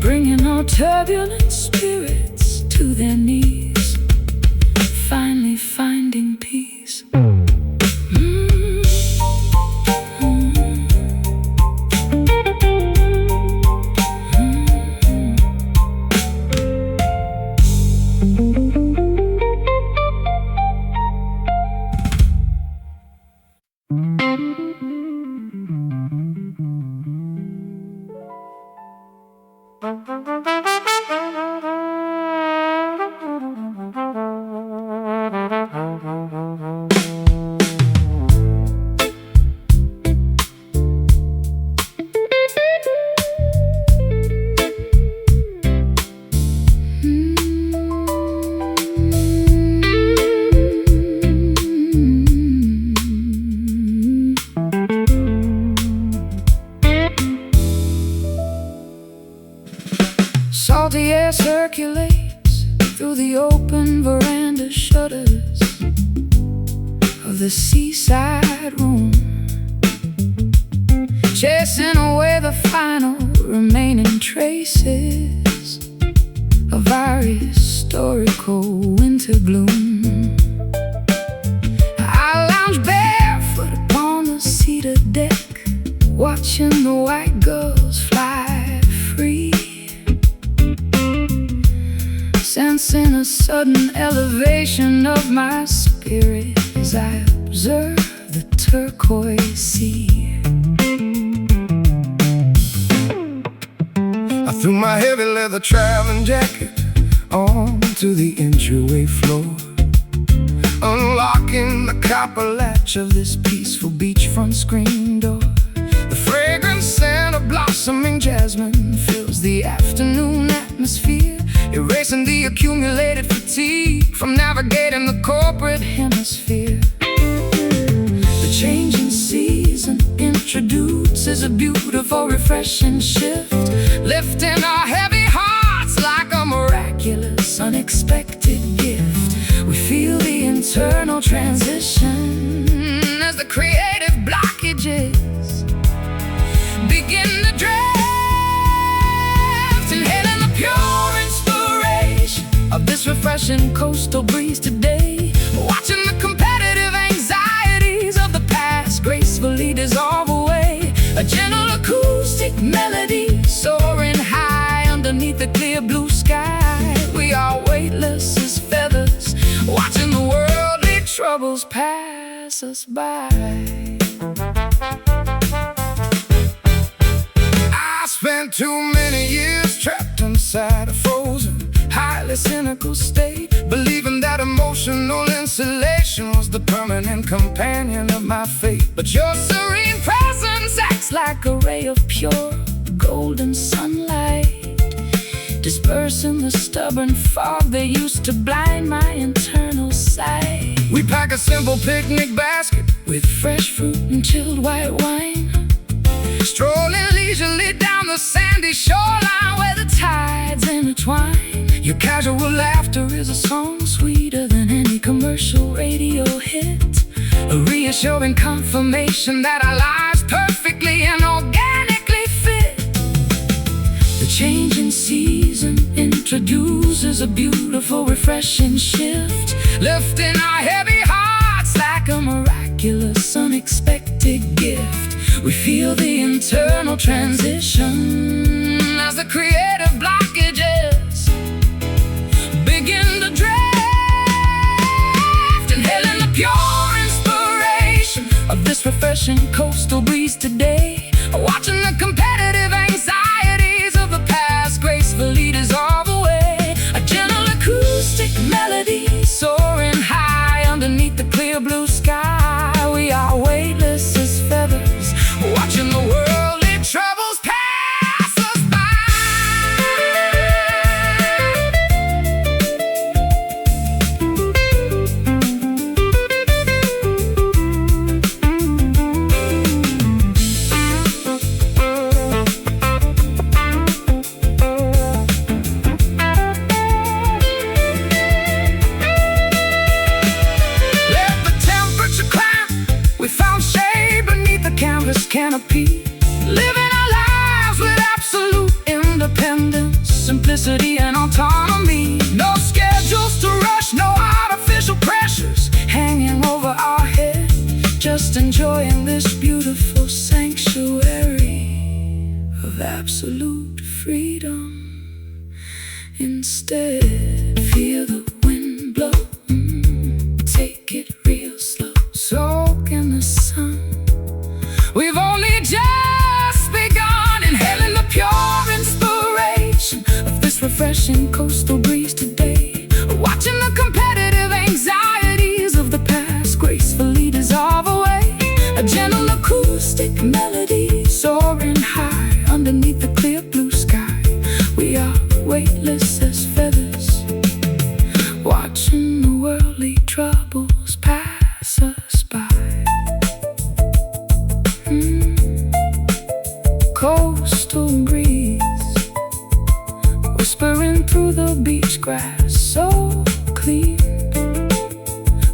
bringing our turbulent spirits to their knees, finally finding peace. Salty air circulates through the open veranda shutters of the seaside room, chasing away the final remaining traces of our historical winter gloom. I lounge barefoot upon the cedar deck, watching the white gulls fly free, sensing a sudden elevation of my spirit as I observe the turquoise sea. I threw my heavy leather traveling jacket onto the entryway floor, unlocking the copper latch of this peaceful beachfront screen door. The fragrant scent of blossoming jasmine fills the afternoon atmosphere, erasing the accumulated fatigue from navigating the corporate hemisphere. The changing season introduces a beautiful, refreshing shift, lifting our heavy hearts like a miraculous, unexpected gift. We feel the internal transition as the creative blockages begin to drift, inhaling the pure inspiration of this refreshing coastal breeze today, watching the competitive anxieties of the past gracefully dissolve away. A gentle acoustic melody soaring high underneath the clear blue sky. We are weightless as feathers, watching the worldly troubles pass us by. I spent too many years trapped inside a frozen, highly cynical state, believing that emotional insulation was the permanent companion of my fate. But your serene presence acts like a ray of pure golden sunlight, dispersing the stubborn fog that used to blind my internal sight. We pack a simple picnic basket with fresh fruit and chilled white wine, strolling leisurely down the sandy shoreline where the tides intertwine. Your casual laughter is a song sweeter than any commercial radio hit, a reassuring confirmation that our lives perfectly and organically fit. The changing season introduces a beautiful, refreshing shift, lifting our heavy hearts like a miraculous, unexpected gift. We feel the internal transition as the creative blockages begin to drift, inhaling the pure inspiration of this refreshing coastal breeze today, watching the competitive anxieties of the past gracefully dissolve away. A gentle acoustic melody soaring high underneath the clear blue sky. We are weightless as feathers, watching the worldly troubles pass us by. Let the temperature climb, we found shade beneath the canvas canopy, living our lives with absolute independence, simplicity and autonomy. No schedules to rush, no artificial pressures hanging over our head, just enjoying this beautiful sanctuary of absolute freedom. Instead, feel the wind blow, take it real slow, soak in the sun. We've only just begun, inhaling the pure inspiration of this refreshing coastal breeze today, watching the competitive anxieties of the past gracefully dissolve away. A gentle acoustic melody soaring high underneath the clear blue sky. We are weightless as feathers, watching the worldly troubles pass us by. Coastal breeze whispering through the beach grass, so clean,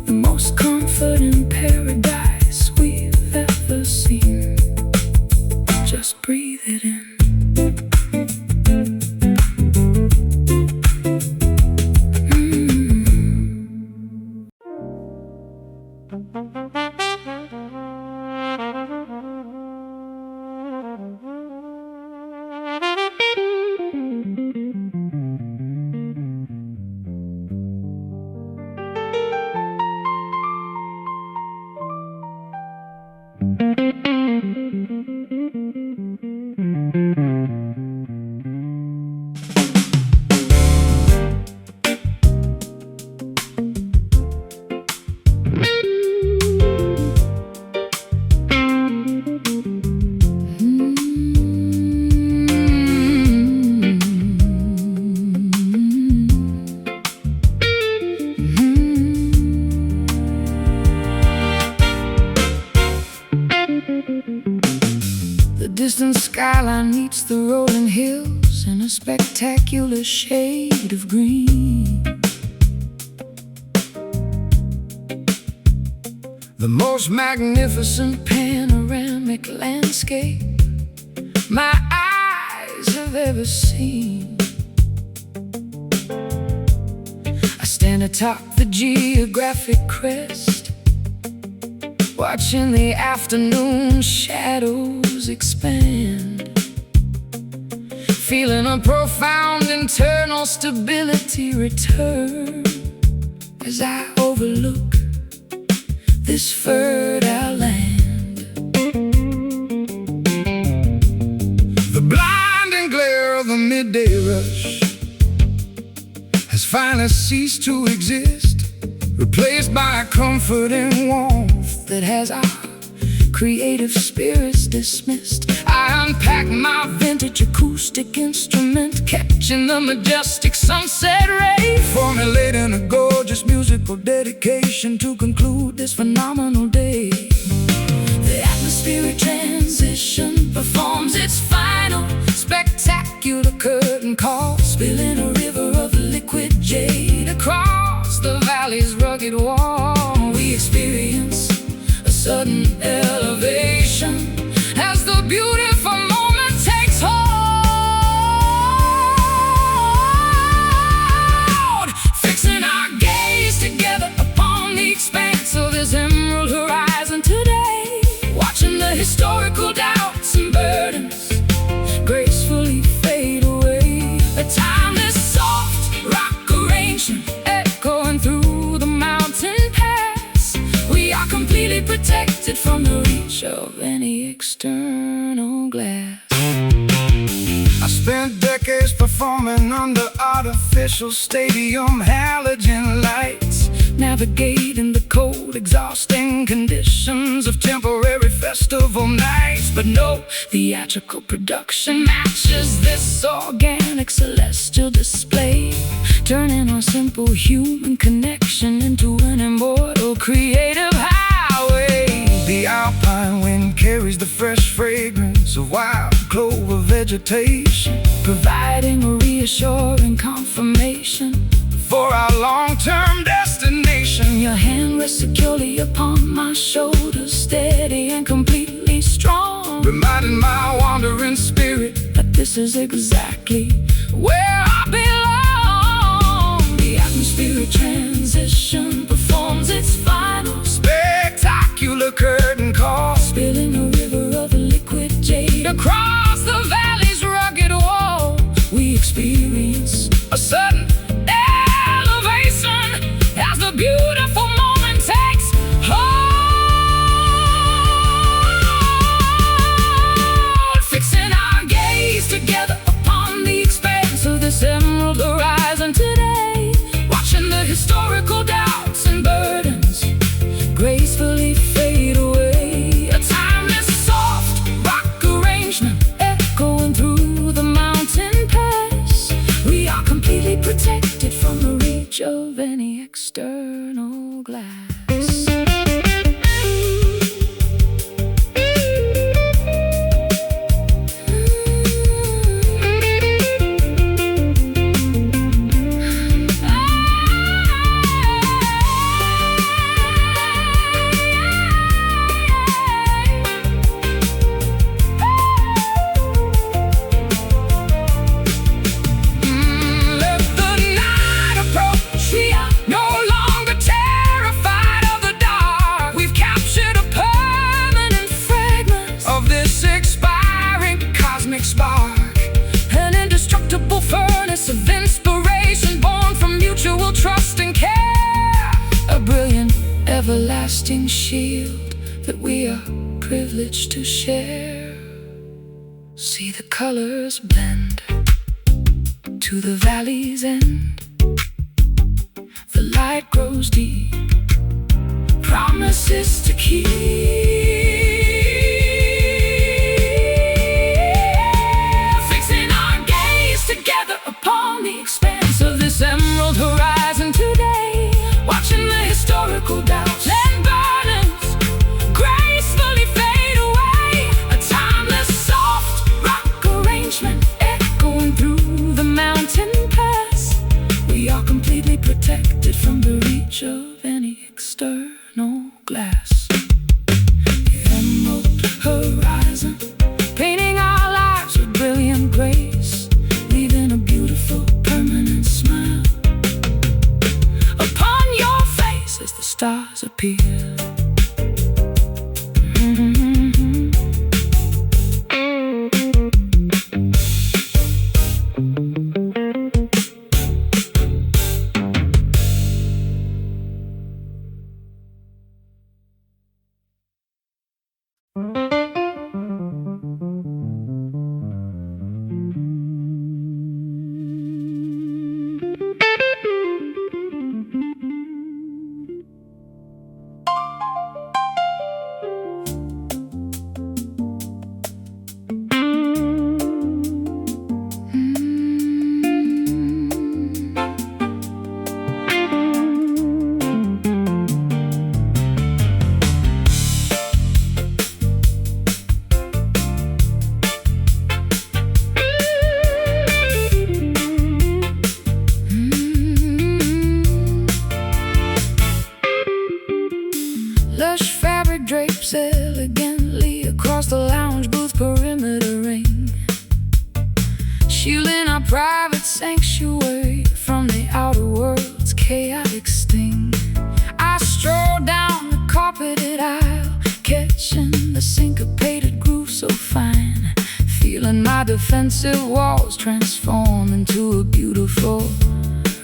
the most comforting paradise we've ever seen. Just breathe it in. distant skyline meets the rolling hills in a spectacular shade of green. The most magnificent panoramic landscape my eyes have ever seen. I stand atop the geographic crest, watching the afternoon shadows expand, feeling a profound internal stability return as I overlook this fertile land. The blinding glare of the midday rush has finally ceased to exist, replaced by a comforting warmth that has our creative spirits dismissed. I unpack my vintage acoustic instrument, catching the majestic sunset ray, formulating a gorgeous musical dedication to conclude this phenomenal day. The atmospheric transition performs its final spectacular curtain call, spilling a river of liquid jade across the valley's rugged wall. We experience a sudden elevation as the beautiful moment takes hold, fixing our gaze together upon the expanse of this emerald horizon today, watching the historical doubts and burdens gracefully fade away. A timeless soft rock arrangement echoing through the mountain pass. We are completely protected from the reach of any external glass. I spent decades performing under artificial stadium halogen lights, navigating the cold, exhausting conditions of temporary festival nights. But no theatrical production matches this organic celestial display, turning our simple human connection into an immortal creative highway. The alpine wind carries the fresh fragrance of wild clover vegetation, providing a reassuring confirmation for our long-term destination. Your hand rests securely upon my shoulder, steady and completely strong, reminding my wandering spirit that this is exactly where I belong. The atmospheric transition performs its final spectacular curtain call, spilling a river of liquid jade across the valley's rugged wall. We experience a sudden elevation as the beautiful moment takes hold, fixing our gaze together upon the expanse of this emerald horizon today, watching the historical doubts and burdens gracefully fade away. A timeless soft rock arrangement echoing through the mountain pass. We are completely protected from the reach of any external glass. Of inspiration born from mutual trust and care, a brilliant, everlasting shield that we are privileged to share. See the colors blend to the valley's end. The light grows deep, promises to keep. Upon the expanse of this emerald horizon today, watching the historical doubts and burdens gracefully fade away. A timeless soft rock arrangement echoing through the mountain pass. We are completely protected from the reach of any external glass. Yeah. defensive walls transform into a beautiful,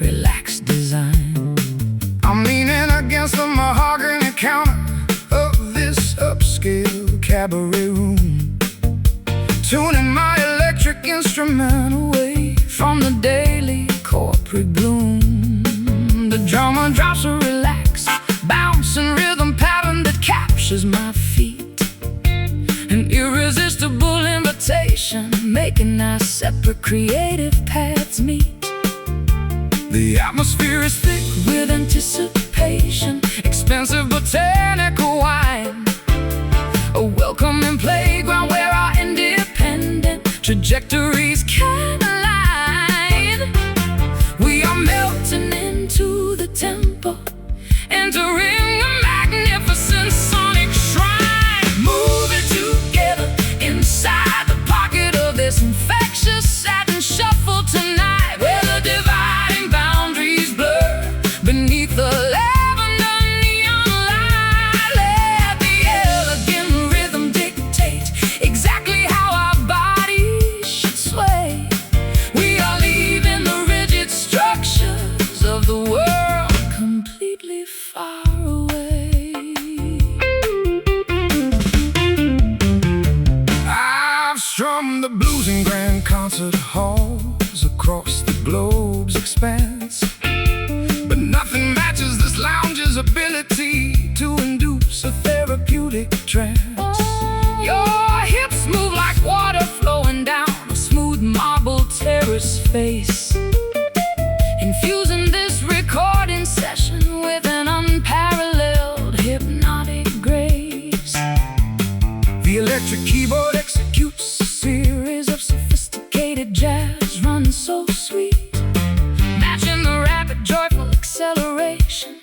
relaxed design. I'm leaning against the mahogany counter of this upscale cabaret room, tuning my electric instrument away from the daily corporate gloom. The drummer drops a relaxed, bouncing rhythm pattern that captures my feet, an irresistible invitation, making our separate creative paths meet. The atmosphere is thick with anticipation, expensive botanical wine, a welcoming playground where our independent trajectories can align. We are melting into the tempo, entering a magnificent sonic shrine, moving together inside the pocket of this infectious satin shuffle tonight, where the dividing boundaries blur beneath the lavender neon light. Let the elegant rhythm dictate exactly how our bodies should sway. We are leaving the rigid structures of the world completely far away. I've strummed the blues in grand concert halls across the globe's expanse, but nothing matches this lounge's ability to induce a therapeutic trance. Your hips move like water flowing down a smooth marble terrace face, infusing this recording session with an unparalleled hypnotic grace. The electric keyboard executes a series of sophisticated jazz runs so sweet, matching the rapid, joyful acceleration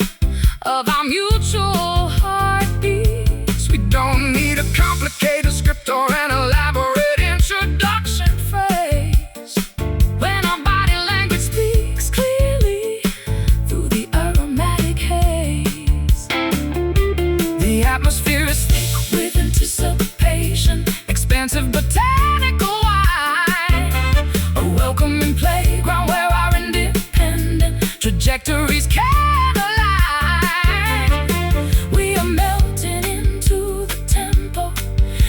of our mutual heartbeats. We don't need a complicated script or an elaborate introduction phrase when our body language speaks clearly through the aromatic haze. The atmosphere is thick with anticipation, expansive botanical wine, a welcoming playground where our independent trajectories can align. We are melting into the tempo,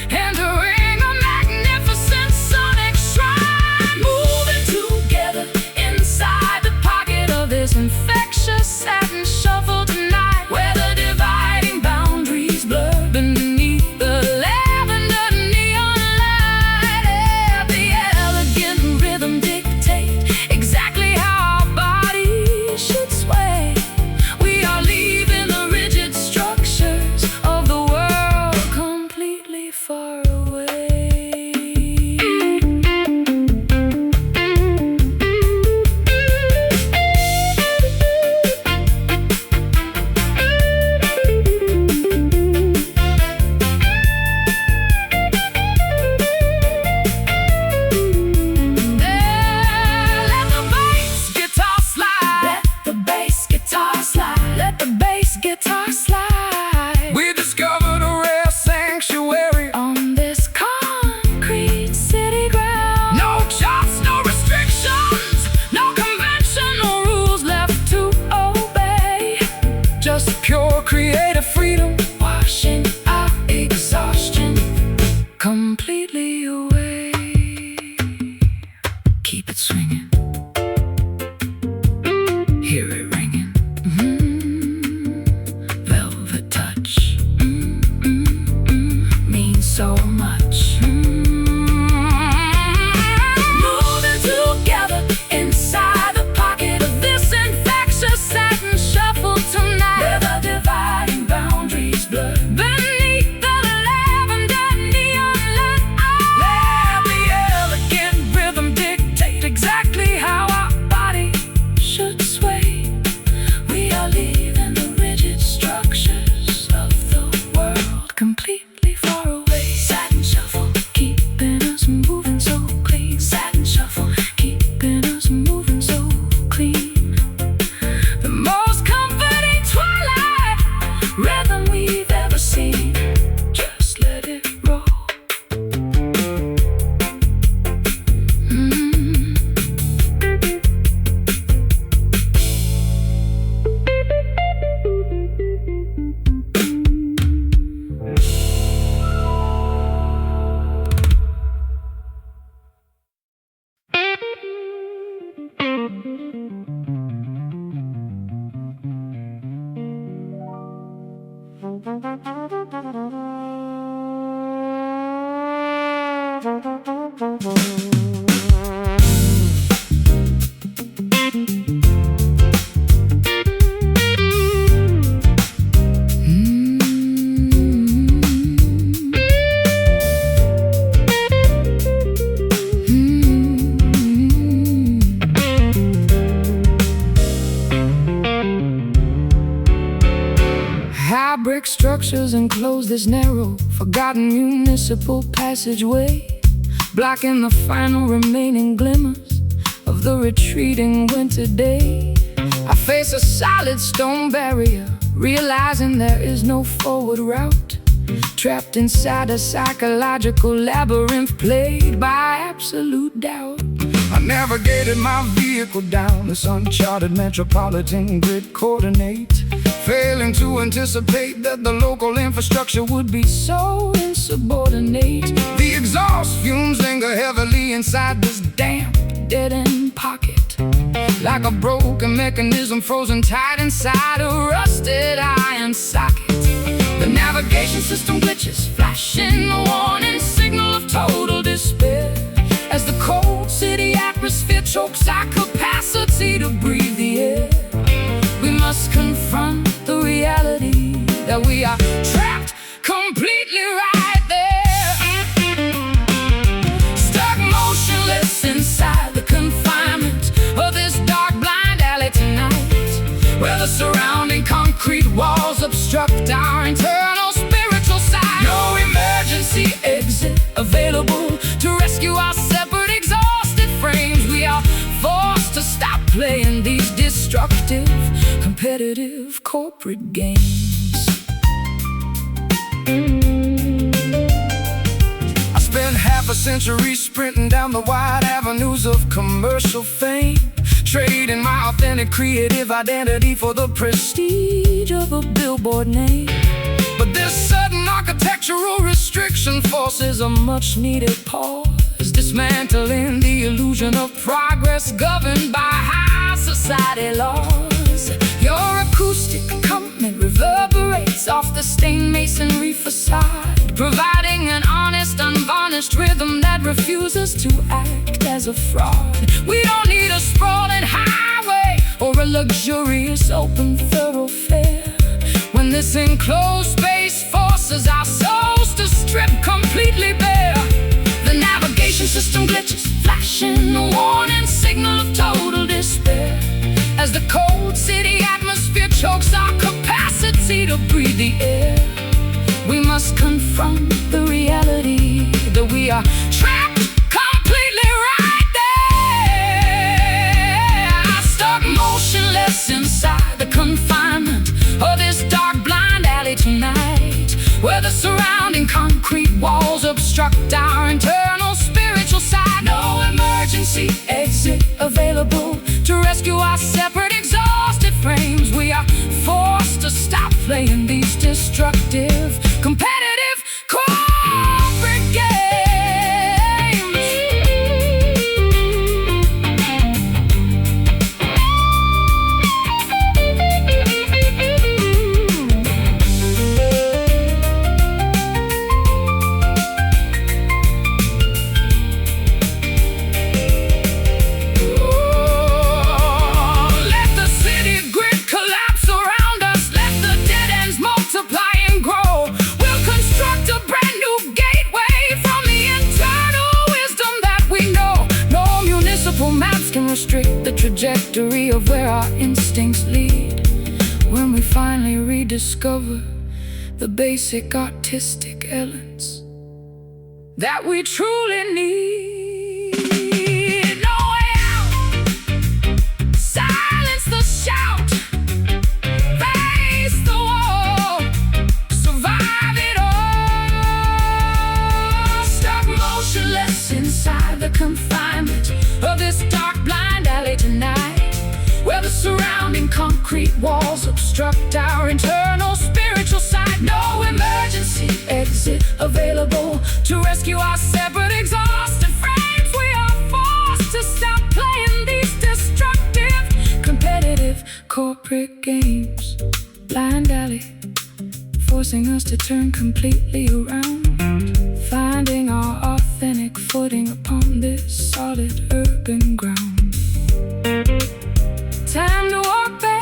entering a magnificent sonic shrine, moving together inside the pocket of this infectious satin shuffle tonight, where the dividing boundaries blur beneath the lavender neon light. Let the elegant rhythm dictate exactly how our bodies should sway. We are leaving the rigid structures of the world completely far away. Let the bass guitar slide. Let the bass guitar slide. Let the bass guitar slide. We discovered a rare sanctuary on this concrete city ground. No charts, no restrictions, no conventional rules left to obey. Just pure creative freedom, washing our exhaustion completely away. Keep it swinging, hear it ringing. Velvet touch, means so much. Moving together inside the pocket of this infectious satin shuffle tonight, where the dividing boundaries blur beneath the lavender neon light. Let the elegant rhythm dictate exactly Brick structures enclose this narrow, forgotten municipal passageway, blocking the final remaining glimmers of the retreating winter day. I face a solid stone barrier, realizing there is no forward route, trapped inside a psychological labyrinth plagued by absolute doubt. I navigated my vehicle down this uncharted metropolitan grid coordinate, failing to anticipate that the local infrastructure would be so insubordinate. The exhaust fumes linger heavily inside this damp, dead-end pocket, like a broken mechanism frozen tight inside a rusted iron socket. The navigation system glitches, flashing a warning signal of total despair, as the cold city atmosphere chokes our capacity to breathe the air. We must confront the reality that we are trapped completely right there, stuck motionless inside the confinement of this dark blind alley tonight, where the surrounding concrete walls obstruct our internal spiritual side. No emergency exit available to rescue our separate exhausted frames. We are forced to stop playing these destructive, competitive corporate games. I spent half a century sprinting down the wide avenues of commercial fame, trading my authentic creative identity for the prestige of a billboard name. But this sudden architectural restriction forces a much-needed pause, dismantling the illusion of progress governed by high society laws. Your acoustic accompaniment reverberates off the stained masonry facade, providing an honest, unvarnished rhythm that refuses to act as a fraud. We don't need a sprawling highway or a luxurious open thoroughfare when this enclosed space forces our souls to strip completely bare. The navigation system glitches, flashing a warning signal of total despair, as the cold city atmosphere chokes our capacity to breathe the air. We must confront the reality that we are trapped completely right there, stuck motionless inside the confinement of this dark blind alley tonight, where the surrounding concrete walls obstruct our internal spiritual side. No emergency exit available to rescue our separate exhausted frames. We are forced to stop playing these destructive, competitive corporate games. Let the city grid collapse around us, let the dead ends multiply and grow. We'll construct a brand new gateway from the internal wisdom that we know. No municipal maps can restrict the trajectory of where our instincts lead, when we finally rediscover the basic artistic elements that we truly need. No way out, silence the shout, face the wall, survive it all, stuck motionless inside the confinement of this dark blind alley tonight, where the surrounding concrete walls obstruct our internal spiritual side. No emergency exit available to rescue our separate exhausted frames. We are forced to stop playing these destructive, competitive corporate games. Blind alley, forcing us to turn completely around, finding our authentic dynamic footing upon this solid urban ground. Time to walk back.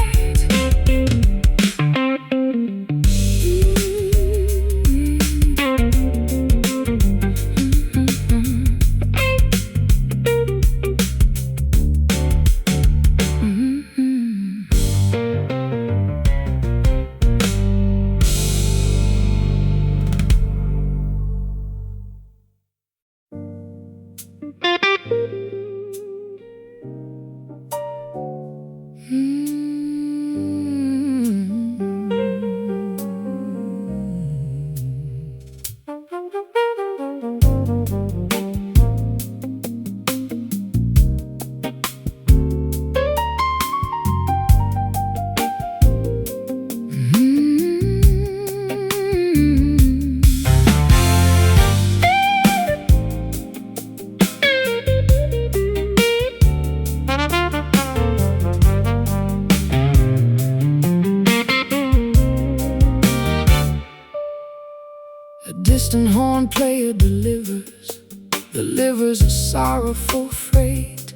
A distant horn player delivers a sorrowful freight,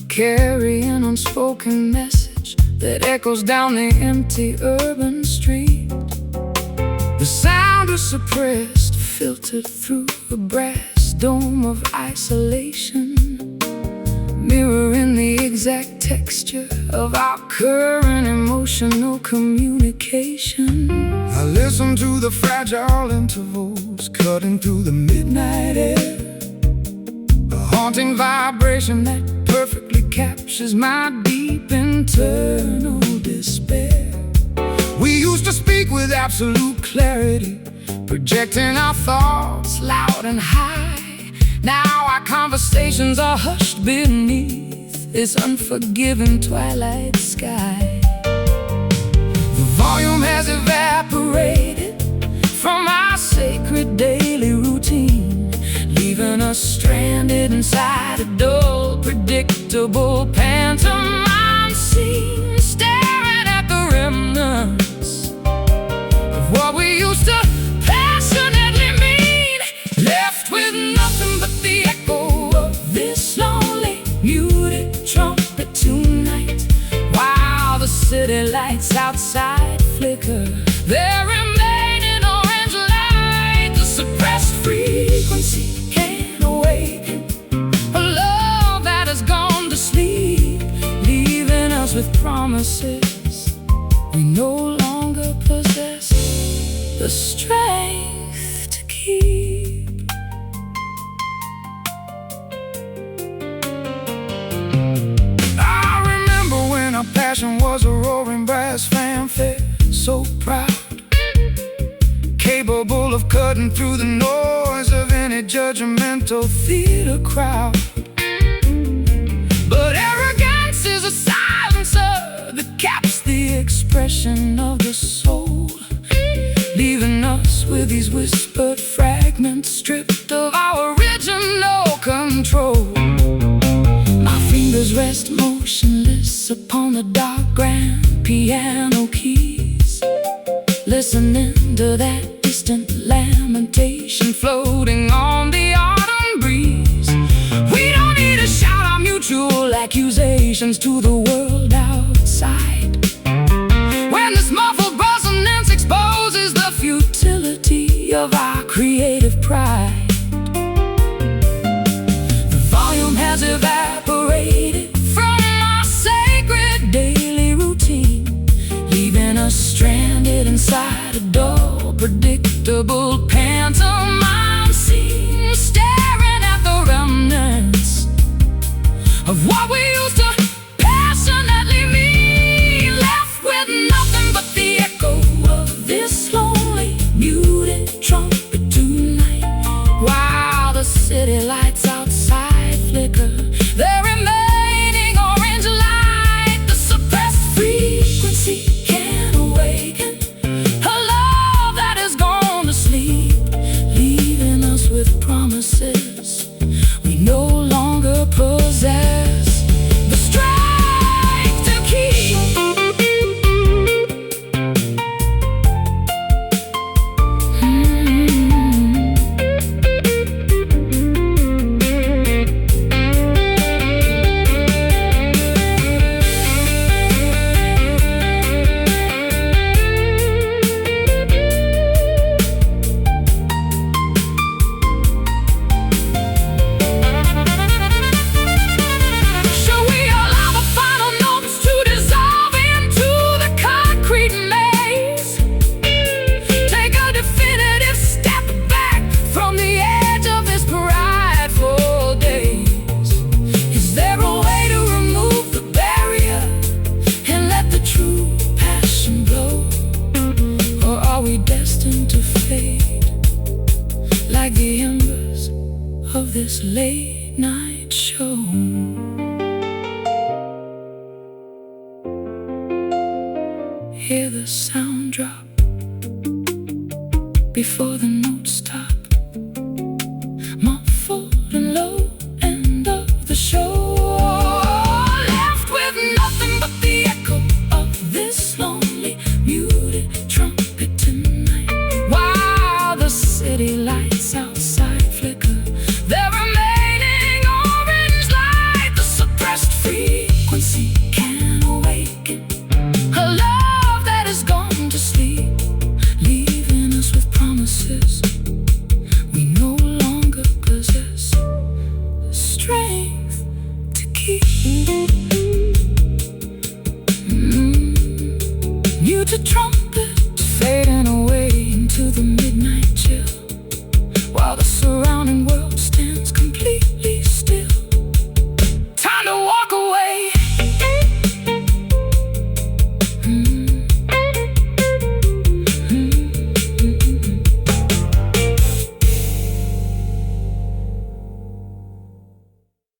carrying unspoken message that echoes down the empty urban street. The sound is suppressed, filtered through a brass dome of isolation, mirroring the exact texture of our current emotional communication. I listen to the fragile intervals cutting through the midnight air, a haunting vibration that perfectly captures my deep internal despair. We used to speak with absolute clarity, projecting our thoughts loud and high. Now our conversations are hushed beneath this unforgiving twilight sky. The volume has evaporated from our sacred daily routine, leaving us stranded inside a dull, predictable pantomime scene, staring at the remnants of what we used to passionately mean, left with nothing but the echo of this lonely, muted trumpet tonight, while the city lights outside flicker their remaining orange light. The suppressed frequency can't awaken a love that has gone to sleep, leaving us with promises we no longer possess the strength to keep. I remember when our passion was a roaring brass fanfare, so proud, capable of cutting through the noise of any judgmental theater crowd. But arrogance is a silencer that caps the expression of the soul, leaving us with these whispered fragments stripped of our original control. My fingers rest motionless upon the dark grand piano keys, listening to that distant lamentation floating on the autumn breeze. We don't need to shout our mutual accusations to the world outside, when this muffled resonance exposes the futility of our creative pride. The volume has evaporated from our sacred daily routine, leaving us stranded inside a dull, predictable pantomime scene, staring at the remnants of what we used to passionately mean, left with nothing but the echo of this lonely, muted trumpet tonight, while the city lights outside flicker their remaining orange light. The suppressed frequency can't awaken a love that has gone to sleep, leaving us with promises we no longer possess the strength to keep. of this late night show. Hear the sound drop before the notes stop. Muffled and low, end of the show. Left with nothing but the echo of this lonely, muted trumpet tonight. While the city lights outside flicker their remaining orange light, the suppressed frequency can awaken a love that has gone to sleep, leaving us with promises we no longer possess the strength to keep. Muted trumpet fading away into the